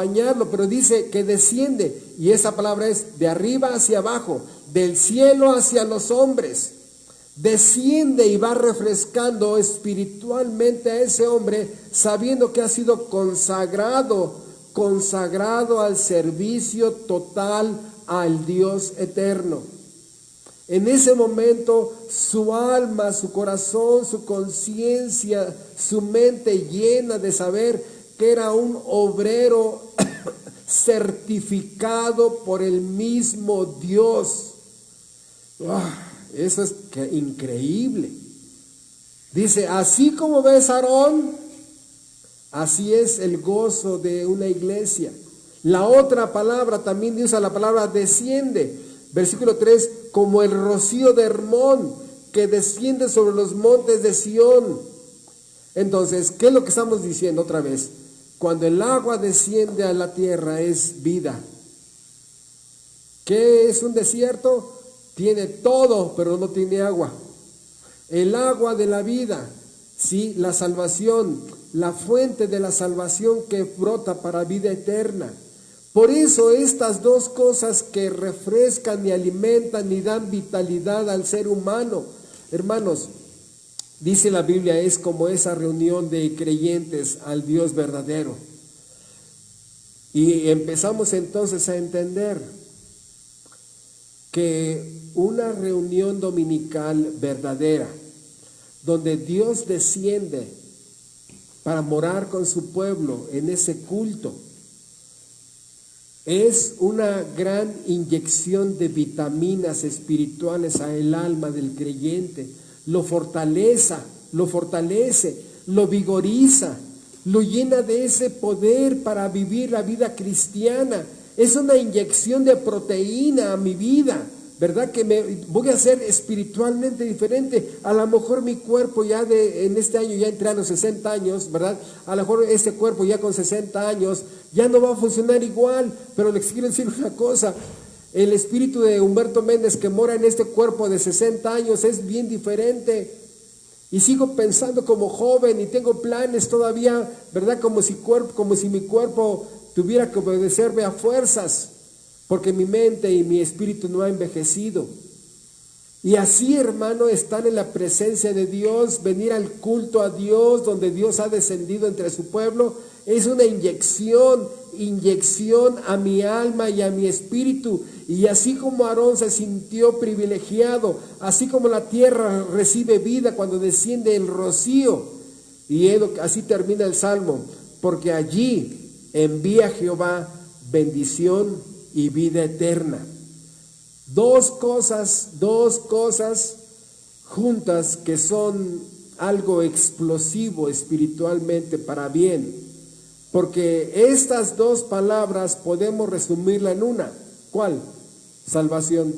pero dice que desciende, y esa palabra es de arriba hacia abajo, del cielo hacia los hombres. Desciende y va refrescando espiritualmente a ese hombre, sabiendo que ha sido consagrado al servicio total al Dios eterno. En ese momento su alma, su corazón, su conciencia, su mente llena de saber que era un obrero certificado por el mismo Dios. Eso es increíble. Dice, así como ves a Aarón, así es el gozo de una iglesia. La otra palabra también usa la palabra desciende. Versículo 3, como el rocío de Hermón, que desciende sobre los montes de Sión. Entonces, ¿qué es lo que estamos diciendo otra vez? Cuando el agua desciende a la tierra es vida. ¿Qué es un desierto? Tiene todo, pero no tiene agua. El agua de la vida, sí, la salvación, la fuente de la salvación que brota para vida eterna. Por eso estas 2 cosas que refrescan y alimentan y dan vitalidad al ser humano, hermanos, dice la Biblia, es como esa reunión de creyentes al Dios verdadero. Y empezamos entonces a entender que una reunión dominical verdadera, donde Dios desciende para morar con su pueblo en ese culto, es una gran inyección de vitaminas espirituales al alma del creyente. Lo fortalece, lo vigoriza, lo llena de ese poder para vivir la vida cristiana. Es una inyección de proteína a mi vida, ¿verdad? Que me voy a hacer espiritualmente diferente. A lo mejor mi cuerpo ya en este año ya entré a los 60 años, ¿verdad? A lo mejor este cuerpo ya con 60 años ya no va a funcionar igual, pero les quiero decir una cosa. El espíritu de Humberto Méndez que mora en este cuerpo de 60 años es bien diferente. Y sigo pensando como joven y tengo planes todavía, ¿verdad? Como si mi cuerpo tuviera que obedecerme a fuerzas, porque mi mente y mi espíritu no ha envejecido. Y así, hermano, estar en la presencia de Dios, venir al culto a Dios, donde Dios ha descendido entre su pueblo, es una inyección a mi alma y a mi espíritu. Y así como Aarón se sintió privilegiado, así como la tierra recibe vida cuando desciende el rocío, y así termina el Salmo, porque allí envía Jehová bendición y vida eterna. 2 cosas juntas que son algo explosivo espiritualmente para bien. Porque estas dos palabras podemos resumirla en una. ¿Cuál? Salvación.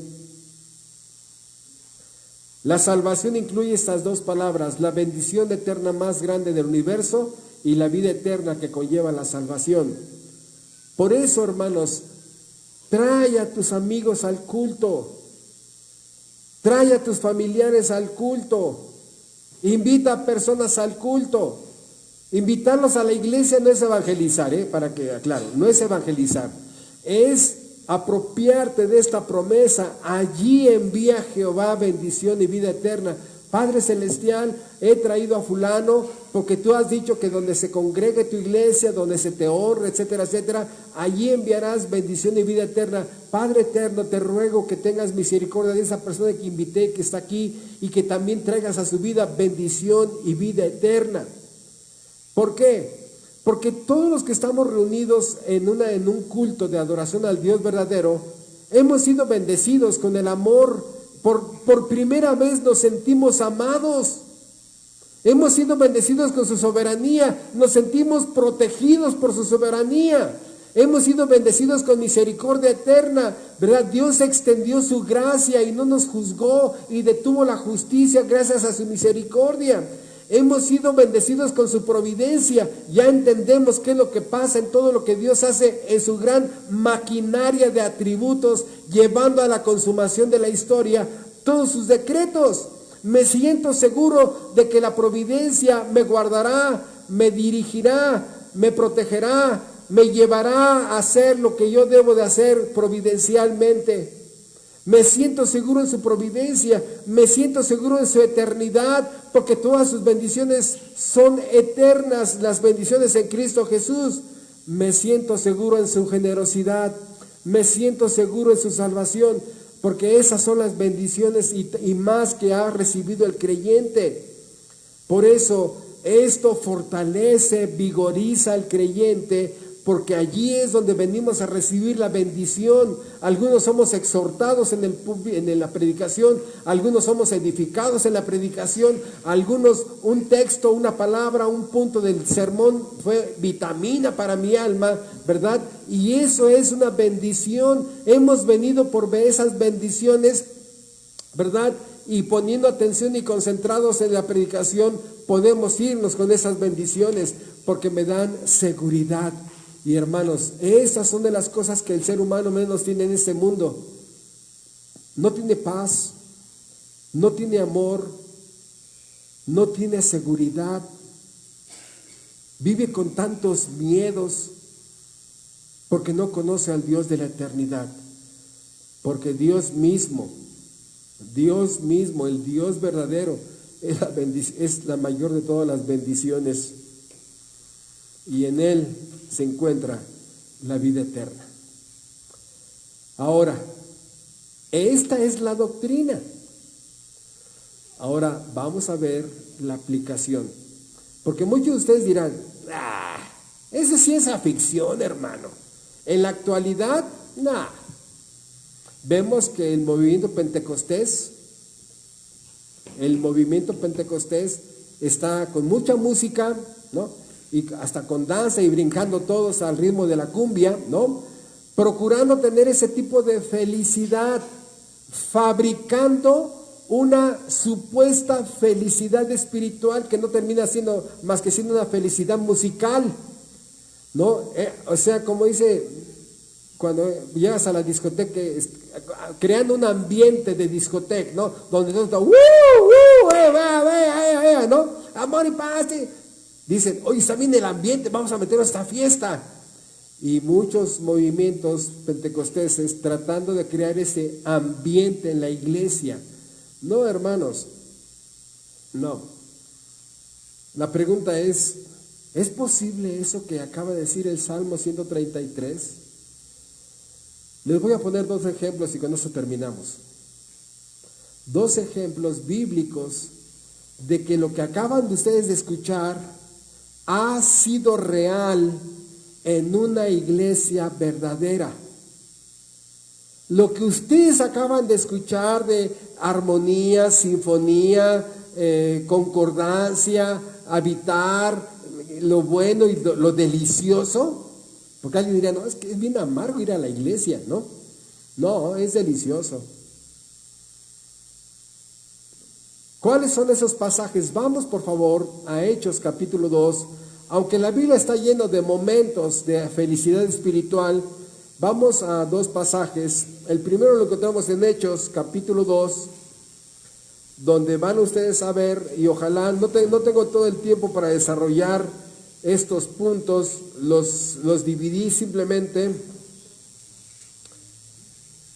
La salvación incluye estas dos palabras, la bendición eterna más grande del universo y la vida eterna que conlleva la salvación. Por eso, hermanos, trae a tus amigos al culto, trae a tus familiares al culto, invita a personas al culto. Invitarlos a la iglesia no es evangelizar, para que aclaro, no es evangelizar, es apropiarte de esta promesa. Allí envía Jehová bendición y vida eterna. Padre celestial, he traído a fulano porque tú has dicho que donde se congregue tu iglesia, donde se te honre, etcétera, etcétera, allí enviarás bendición y vida eterna. Padre eterno, te ruego que tengas misericordia de esa persona que invité, que está aquí, y que también traigas a su vida bendición y vida eterna. ¿Por qué? Porque todos los que estamos reunidos en un culto de adoración al Dios verdadero, hemos sido bendecidos con el amor. Por primera vez nos sentimos amados. Hemos sido bendecidos con su soberanía. Nos sentimos protegidos por su soberanía. Hemos sido bendecidos con misericordia eterna, ¿verdad? Dios extendió su gracia y no nos juzgó y detuvo la justicia gracias a su misericordia. Hemos sido bendecidos con su providencia. Ya entendemos qué es lo que pasa en todo lo que Dios hace en su gran maquinaria de atributos, llevando a la consumación de la historia todos sus decretos. Me siento seguro de que la providencia me guardará, me dirigirá, me protegerá, me llevará a hacer lo que yo debo de hacer providencialmente. Me siento seguro en su providencia, me siento seguro en su eternidad, porque todas sus bendiciones son eternas, las bendiciones en Cristo Jesús. Me siento seguro en su generosidad, me siento seguro en su salvación, porque esas son las bendiciones y más que ha recibido el creyente. Por eso esto fortalece, vigoriza al creyente, porque allí es donde venimos a recibir la bendición. Algunos somos exhortados en la predicación, algunos somos edificados en la predicación, algunos un texto, una palabra, un punto del sermón fue vitamina para mi alma, ¿verdad? Y eso es una bendición. Hemos venido por esas bendiciones, ¿verdad? Y poniendo atención y concentrados en la predicación, podemos irnos con esas bendiciones, porque me dan seguridad. Y hermanos, esas son de las cosas que el ser humano menos tiene en este mundo. No tiene paz, no tiene amor, no tiene seguridad. Vive con tantos miedos porque no conoce al Dios de la eternidad. Porque Dios mismo, el Dios verdadero, es la mayor de todas las bendiciones. Y en Él se encuentra la vida eterna. Ahora, esta es la doctrina. Ahora vamos a ver la aplicación. Porque muchos de ustedes dirán, esa es ciencia ficción, hermano. En la actualidad, vemos que el movimiento pentecostés está con mucha música, ¿no? Y hasta con danza y brincando todos al ritmo de la cumbia, ¿no? Procurando tener ese tipo de felicidad, fabricando una supuesta felicidad espiritual que no termina siendo más que siendo una felicidad musical, ¿no? O sea, como dice, cuando llegas a la discoteca, creando un ambiente de discoteca, ¿no? Donde todo está, ¿no? Amor y paz. Dicen, oye, está bien el ambiente, vamos a meternos a esta fiesta. Y muchos movimientos pentecosteses tratando de crear ese ambiente en la iglesia. No, hermanos, no. La pregunta ¿es posible eso que acaba de decir el Salmo 133? Les voy a poner 2 ejemplos y con eso terminamos. 2 ejemplos bíblicos de que lo que acaban de ustedes de escuchar ha sido real en una iglesia verdadera. Lo que ustedes acaban de escuchar de armonía, sinfonía, concordancia, habitar, lo bueno y lo delicioso, porque alguien diría, no, es que es bien amargo ir a la iglesia, ¿no? No, es delicioso. ¿Cuáles son esos pasajes? Vamos por favor a Hechos capítulo 2. Aunque la Biblia está llena de momentos de felicidad espiritual, vamos a dos pasajes. El primero lo encontramos en Hechos capítulo 2, donde van ustedes a ver, y ojalá, no tengo todo el tiempo para desarrollar estos puntos, los dividí simplemente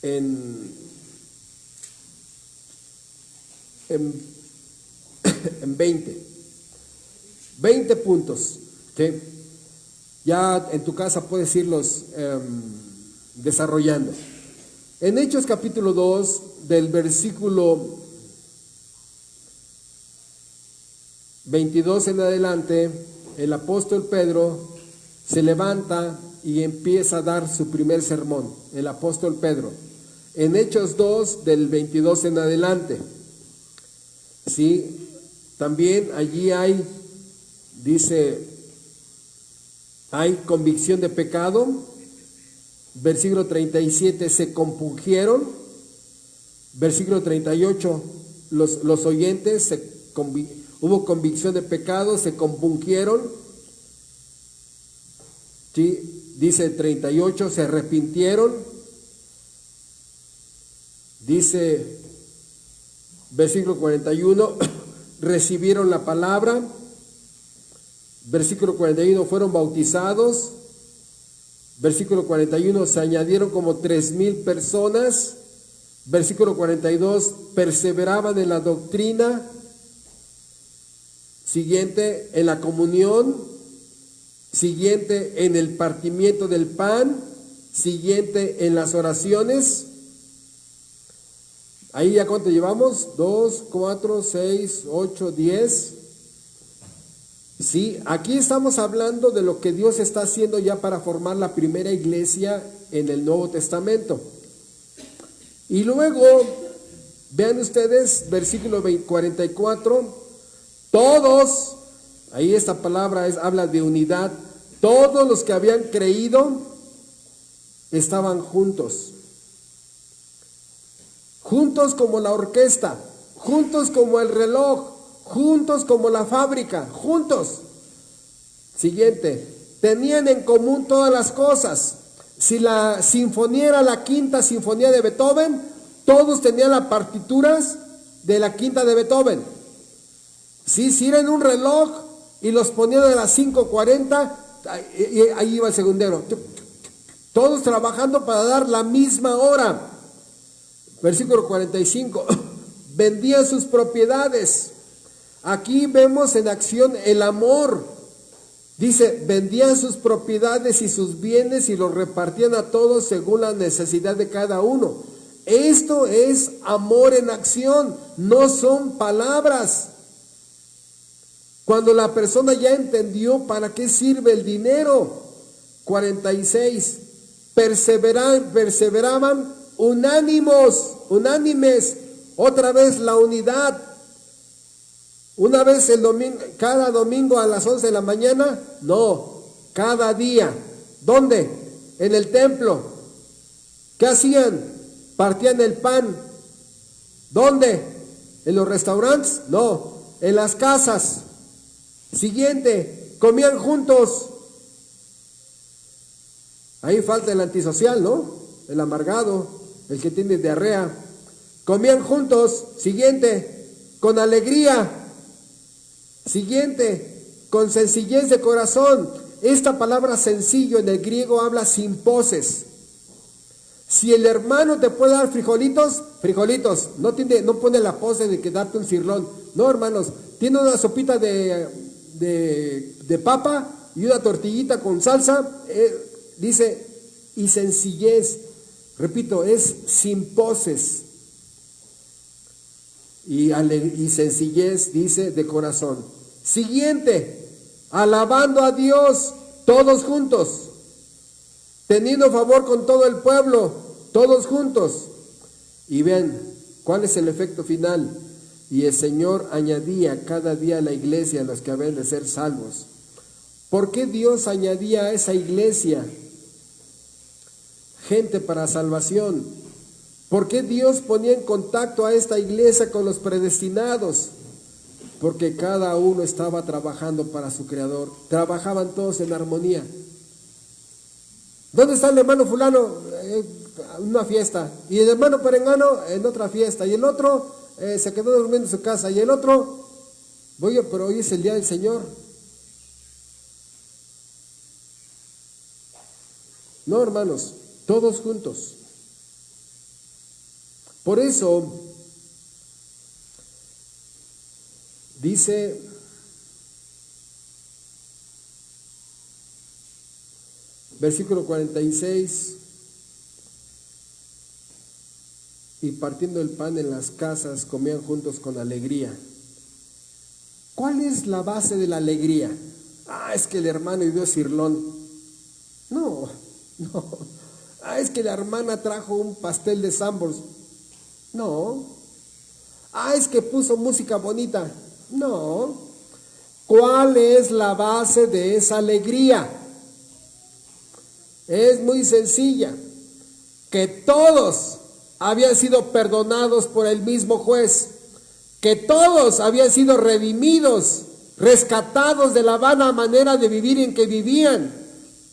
en 20 puntos, que ya en tu casa puedes irlos desarrollando. En Hechos capítulo 2, del versículo 22 en adelante, el apóstol Pedro se levanta y empieza a dar su primer sermón, el apóstol Pedro. En Hechos 2, del 22 en adelante, ¿sí? También allí dice, hay convicción de pecado. Versículo 37, se compungieron. Versículo 38, los oyentes, hubo convicción de pecado, se compungieron. ¿Sí? Dice 38, se arrepintieron. Dice, versículo 41, recibieron la palabra. Versículo 41, fueron bautizados. Versículo 41, se añadieron como 3,000 personas. Versículo 42, perseveraban en la doctrina. Siguiente, en la comunión. Siguiente, en el partimiento del pan. Siguiente, en las oraciones. Ahí ya cuánto llevamos, 2, 4, 6, 8, 10. Sí, aquí estamos hablando de lo que Dios está haciendo ya para formar la primera iglesia en el Nuevo Testamento. Y luego, vean ustedes, versículo 44, todos, ahí esta palabra habla de unidad, todos los que habían creído estaban juntos. Juntos como la orquesta, juntos como el reloj, juntos como la fábrica, juntos. Siguiente, tenían en común todas las cosas. Si la sinfonía era la quinta sinfonía de Beethoven, todos tenían las partituras de la quinta de Beethoven. Si era en un reloj y los ponían a las 5:40, ahí iba el segundero. Todos trabajando para dar la misma hora. Versículo 45, vendían sus propiedades. Aquí vemos en acción el amor. Dice, vendían sus propiedades y sus bienes y los repartían a todos según la necesidad de cada uno. Esto es amor en acción, no son palabras. Cuando la persona ya entendió para qué sirve el dinero. 46, perseveraban unánimes, otra vez la unidad. Una vez el domingo, cada domingo a las 11 de la mañana, no, cada día. ¿Dónde? En el templo. ¿Qué hacían? Partían el pan. ¿Dónde? ¿En los restaurantes? No, en las casas. Siguiente, comían juntos. Ahí falta el antisocial, ¿no? El amargado, el que tiene diarrea. Comían juntos. Siguiente, con alegría. Siguiente, con sencillez de corazón. Esta palabra sencillo en el griego habla sin poses. Si el hermano te puede dar frijolitos, no pone la pose de que darte un cirlón. No, hermanos, tiene una sopita de papa y una tortillita con salsa. Dice, y sencillez. Repito, es sin poses. Y sencillez, dice, de corazón. Siguiente, alabando a Dios, todos juntos, teniendo favor con todo el pueblo, todos juntos. Y vean, ¿cuál es el efecto final? Y el Señor añadía cada día a la iglesia a los que habían de ser salvos. ¿Por qué Dios añadía a esa iglesia gente para salvación? ¿Por qué Dios ponía en contacto a esta iglesia con los predestinados? Porque cada uno estaba trabajando para su Creador. Trabajaban todos en armonía. ¿Dónde está el hermano fulano? En una fiesta. Y el hermano perengano en otra fiesta. Y el otro se quedó durmiendo en su casa. Y el otro, oye, pero hoy es el día del Señor. No, hermanos, todos juntos. Por eso, dice, versículo 46, y partiendo el pan en las casas, comían juntos con alegría. ¿Cuál es la base de la alegría? Es que el hermano dio cirlón. No. Es que la hermana trajo un pastel de Sanborns. No. Es que puso música bonita. No. ¿Cuál es la base de esa alegría? Es muy sencilla. Que todos habían sido perdonados por el mismo juez. Que todos habían sido redimidos, rescatados de la vana manera de vivir en que vivían.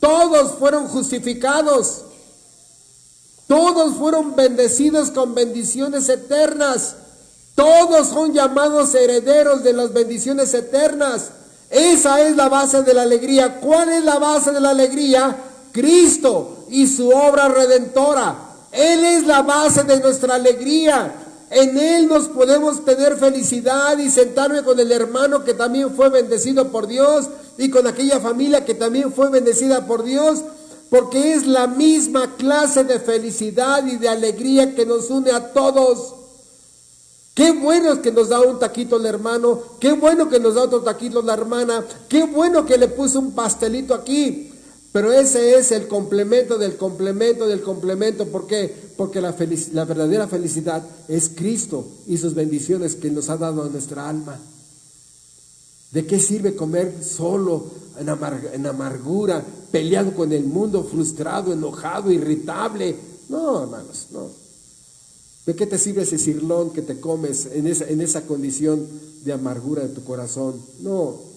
Todos fueron justificados. Todos fueron bendecidos con bendiciones eternas. Todos son llamados herederos de las bendiciones eternas. Esa es la base de la alegría. ¿Cuál es la base de la alegría? Cristo y su obra redentora. Él es la base de nuestra alegría. En Él nos podemos tener felicidad y sentarme con el hermano que también fue bendecido por Dios y con aquella familia que también fue bendecida por Dios, porque es la misma clase de felicidad y de alegría que nos une a todos. Qué bueno es que nos da un taquito el hermano, qué bueno que nos da otro taquito la hermana, qué bueno que le puso un pastelito aquí. Pero ese es el complemento del complemento del complemento. ¿Por qué? Porque la verdadera felicidad es Cristo y sus bendiciones que nos ha dado a nuestra alma. ¿De qué sirve comer solo, en amargura, peleado con el mundo, frustrado, enojado, irritable? No, hermanos, no. ¿De qué te sirve ese cirlón que te comes en esa condición de amargura de tu corazón? No.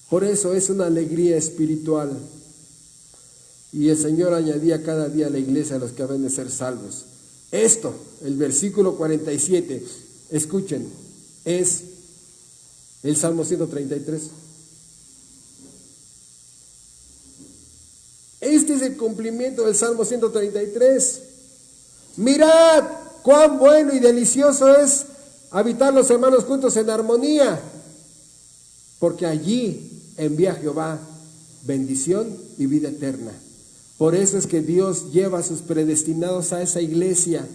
Por eso es una alegría espiritual. Y el Señor añadía cada día a la iglesia a los que habían de ser salvos. Esto, el versículo 47, escuchen, es el Salmo 133. Este es el cumplimiento del Salmo 133. Mirad cuán bueno y delicioso es habitar los hermanos juntos en armonía, porque allí envía Jehová bendición y vida eterna. Por eso es que Dios lleva a sus predestinados a esa iglesia,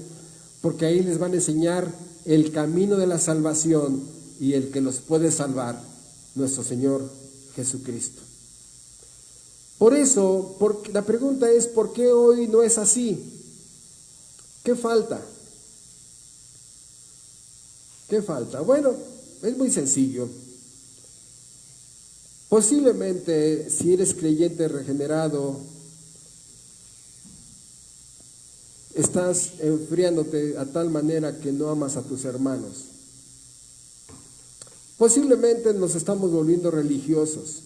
porque ahí les van a enseñar el camino de la salvación y el que los puede salvar, nuestro Señor Jesucristo. Por eso, la pregunta es, ¿por qué hoy no es así? ¿Qué falta? ¿Qué falta? Bueno, es muy sencillo. Posiblemente, si eres creyente regenerado, estás enfriándote a tal manera que no amas a tus hermanos. Posiblemente nos estamos volviendo religiosos.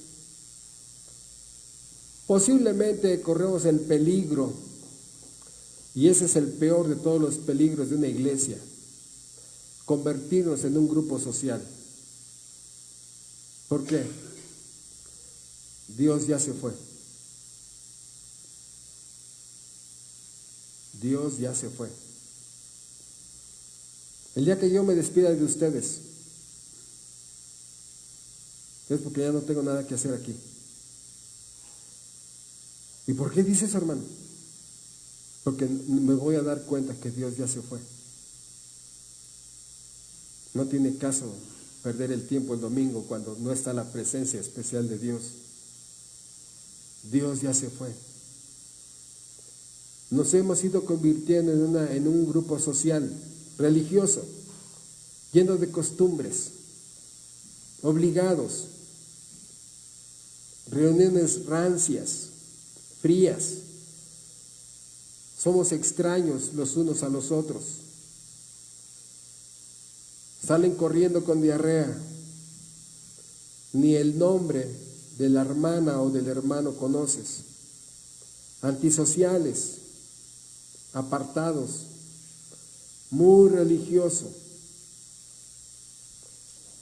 Posiblemente corremos el peligro, y ese es el peor de todos los peligros de una iglesia, convertirnos en un grupo social. ¿Por qué? Dios ya se fue. Dios ya se fue. El día que yo me despida de ustedes, es porque ya no tengo nada que hacer aquí. ¿Y por qué dice eso, hermano? Porque me voy a dar cuenta que Dios ya se fue. No tiene caso perder el tiempo el domingo cuando no está la presencia especial de Dios. Dios ya se fue. Nos hemos ido convirtiendo en un grupo social, religioso, lleno de costumbres, obligados. reuniones rancias, frías. Somos extraños los unos a los otros. Salen corriendo con diarrea. Ni el nombre de la hermana o del hermano conoces. Antisociales, apartados, muy religioso.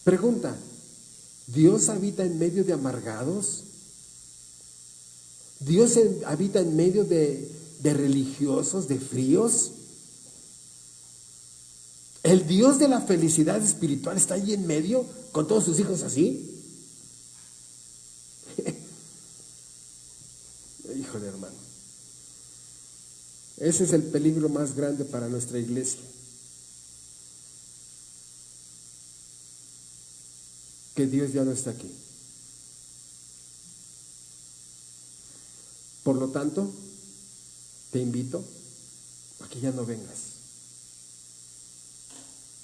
Pregunta, ¿Dios habita en medio de amargados? ¿Dios habita en medio de religiosos, de fríos? ¿El Dios de la felicidad espiritual está ahí en medio con todos sus hijos así? Híjole, hermano. Ese es el peligro más grande para nuestra iglesia. Que Dios ya no está aquí. Por lo tanto, te invito a que ya no vengas.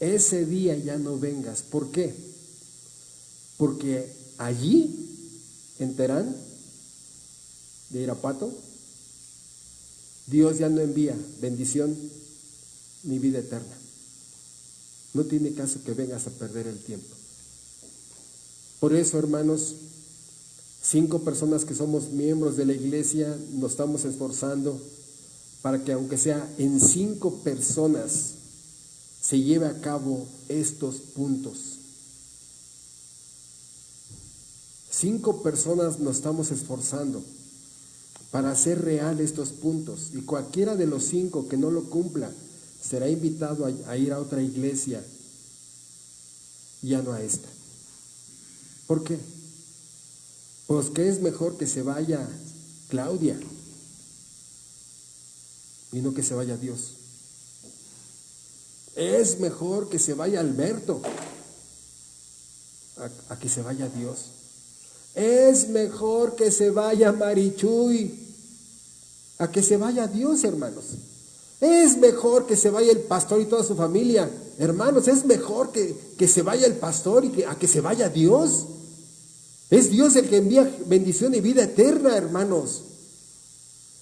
Ese día ya no vengas. ¿Por qué? Porque allí, en Terán, de Irapuato, Dios ya no envía bendición ni vida eterna. No tiene caso que vengas a perder el tiempo. Por eso, hermanos, 5 personas que somos miembros de la iglesia nos estamos esforzando para que, aunque sea en 5 personas, se lleve a cabo estos puntos. 5 personas nos estamos esforzando para hacer real estos puntos, y cualquiera de los 5 que no lo cumpla será invitado a ir a otra iglesia, ya no a esta. ¿Por qué? Pues que es mejor que se vaya Claudia y no que se vaya Dios. Es mejor que se vaya Alberto a que se vaya Dios. Es mejor que se vaya Marichuy a que se vaya Dios, hermanos. Es mejor que se vaya el pastor y toda su familia. Hermanos, es mejor que se vaya el pastor y a que se vaya Dios. Es Dios el que envía bendición y vida eterna, hermanos.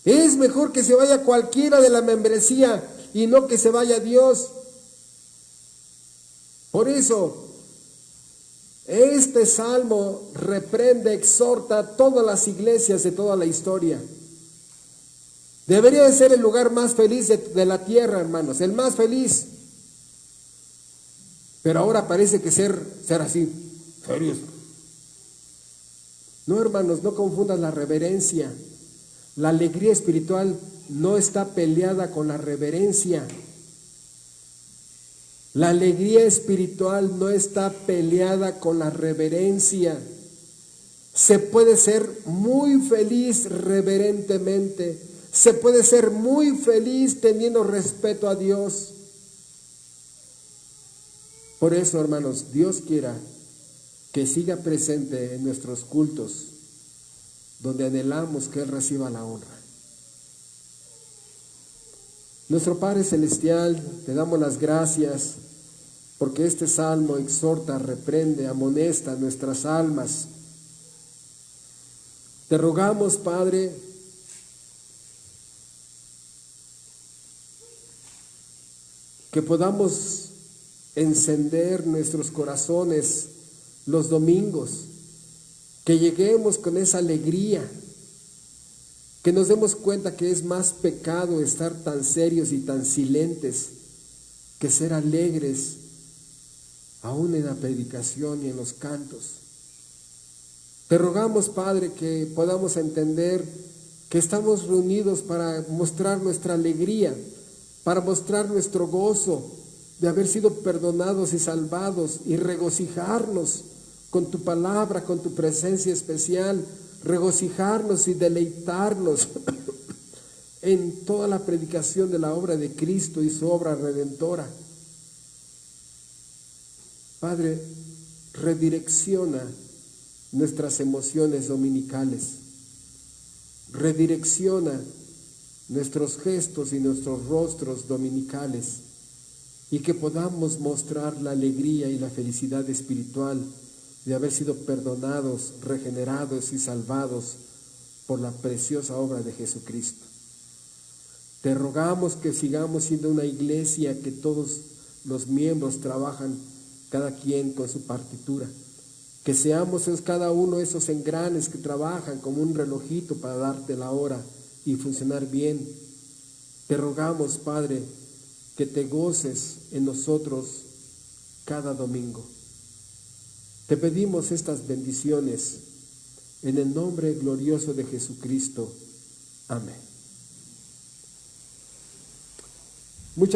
Es mejor que se vaya cualquiera de la membresía y no que se vaya Dios. Por eso, este salmo reprende, exhorta a todas las iglesias de toda la historia. Debería de ser el lugar más feliz de la tierra, hermanos, el más feliz. Pero ahora parece que ser así, serios. No, hermanos, no confundas la reverencia. La alegría espiritual no está peleada con la reverencia. La alegría espiritual no está peleada con la reverencia. Se puede ser muy feliz reverentemente. Se puede ser muy feliz teniendo respeto a Dios. Por eso, hermanos, Dios quiera que siga presente en nuestros cultos, donde anhelamos que Él reciba la honra. Nuestro Padre Celestial, te damos las gracias porque este salmo exhorta, reprende, amonesta nuestras almas. Te rogamos, Padre, que podamos encender nuestros corazones los domingos, que lleguemos con esa alegría, que nos demos cuenta que es más pecado estar tan serios y tan silentes que ser alegres, aún en la predicación y en los cantos. Te rogamos, Padre, que podamos entender que estamos reunidos para mostrar nuestra alegría, para mostrar nuestro gozo de haber sido perdonados y salvados, y regocijarnos con tu palabra, con tu presencia especial, regocijarnos y deleitarnos en toda la predicación de la obra de Cristo y su obra redentora. Padre, redirecciona nuestras emociones dominicales, redirecciona nuestros gestos y nuestros rostros dominicales, y que podamos mostrar la alegría y la felicidad espiritual de haber sido perdonados, regenerados y salvados por la preciosa obra de Jesucristo. Te rogamos que sigamos siendo una iglesia que todos los miembros trabajan, cada quien con su partitura. Que seamos cada uno esos engranes que trabajan como un relojito para darte la hora y funcionar bien. Te rogamos, Padre, que te goces en nosotros cada domingo. Te pedimos estas bendiciones en el nombre glorioso de Jesucristo. Amén.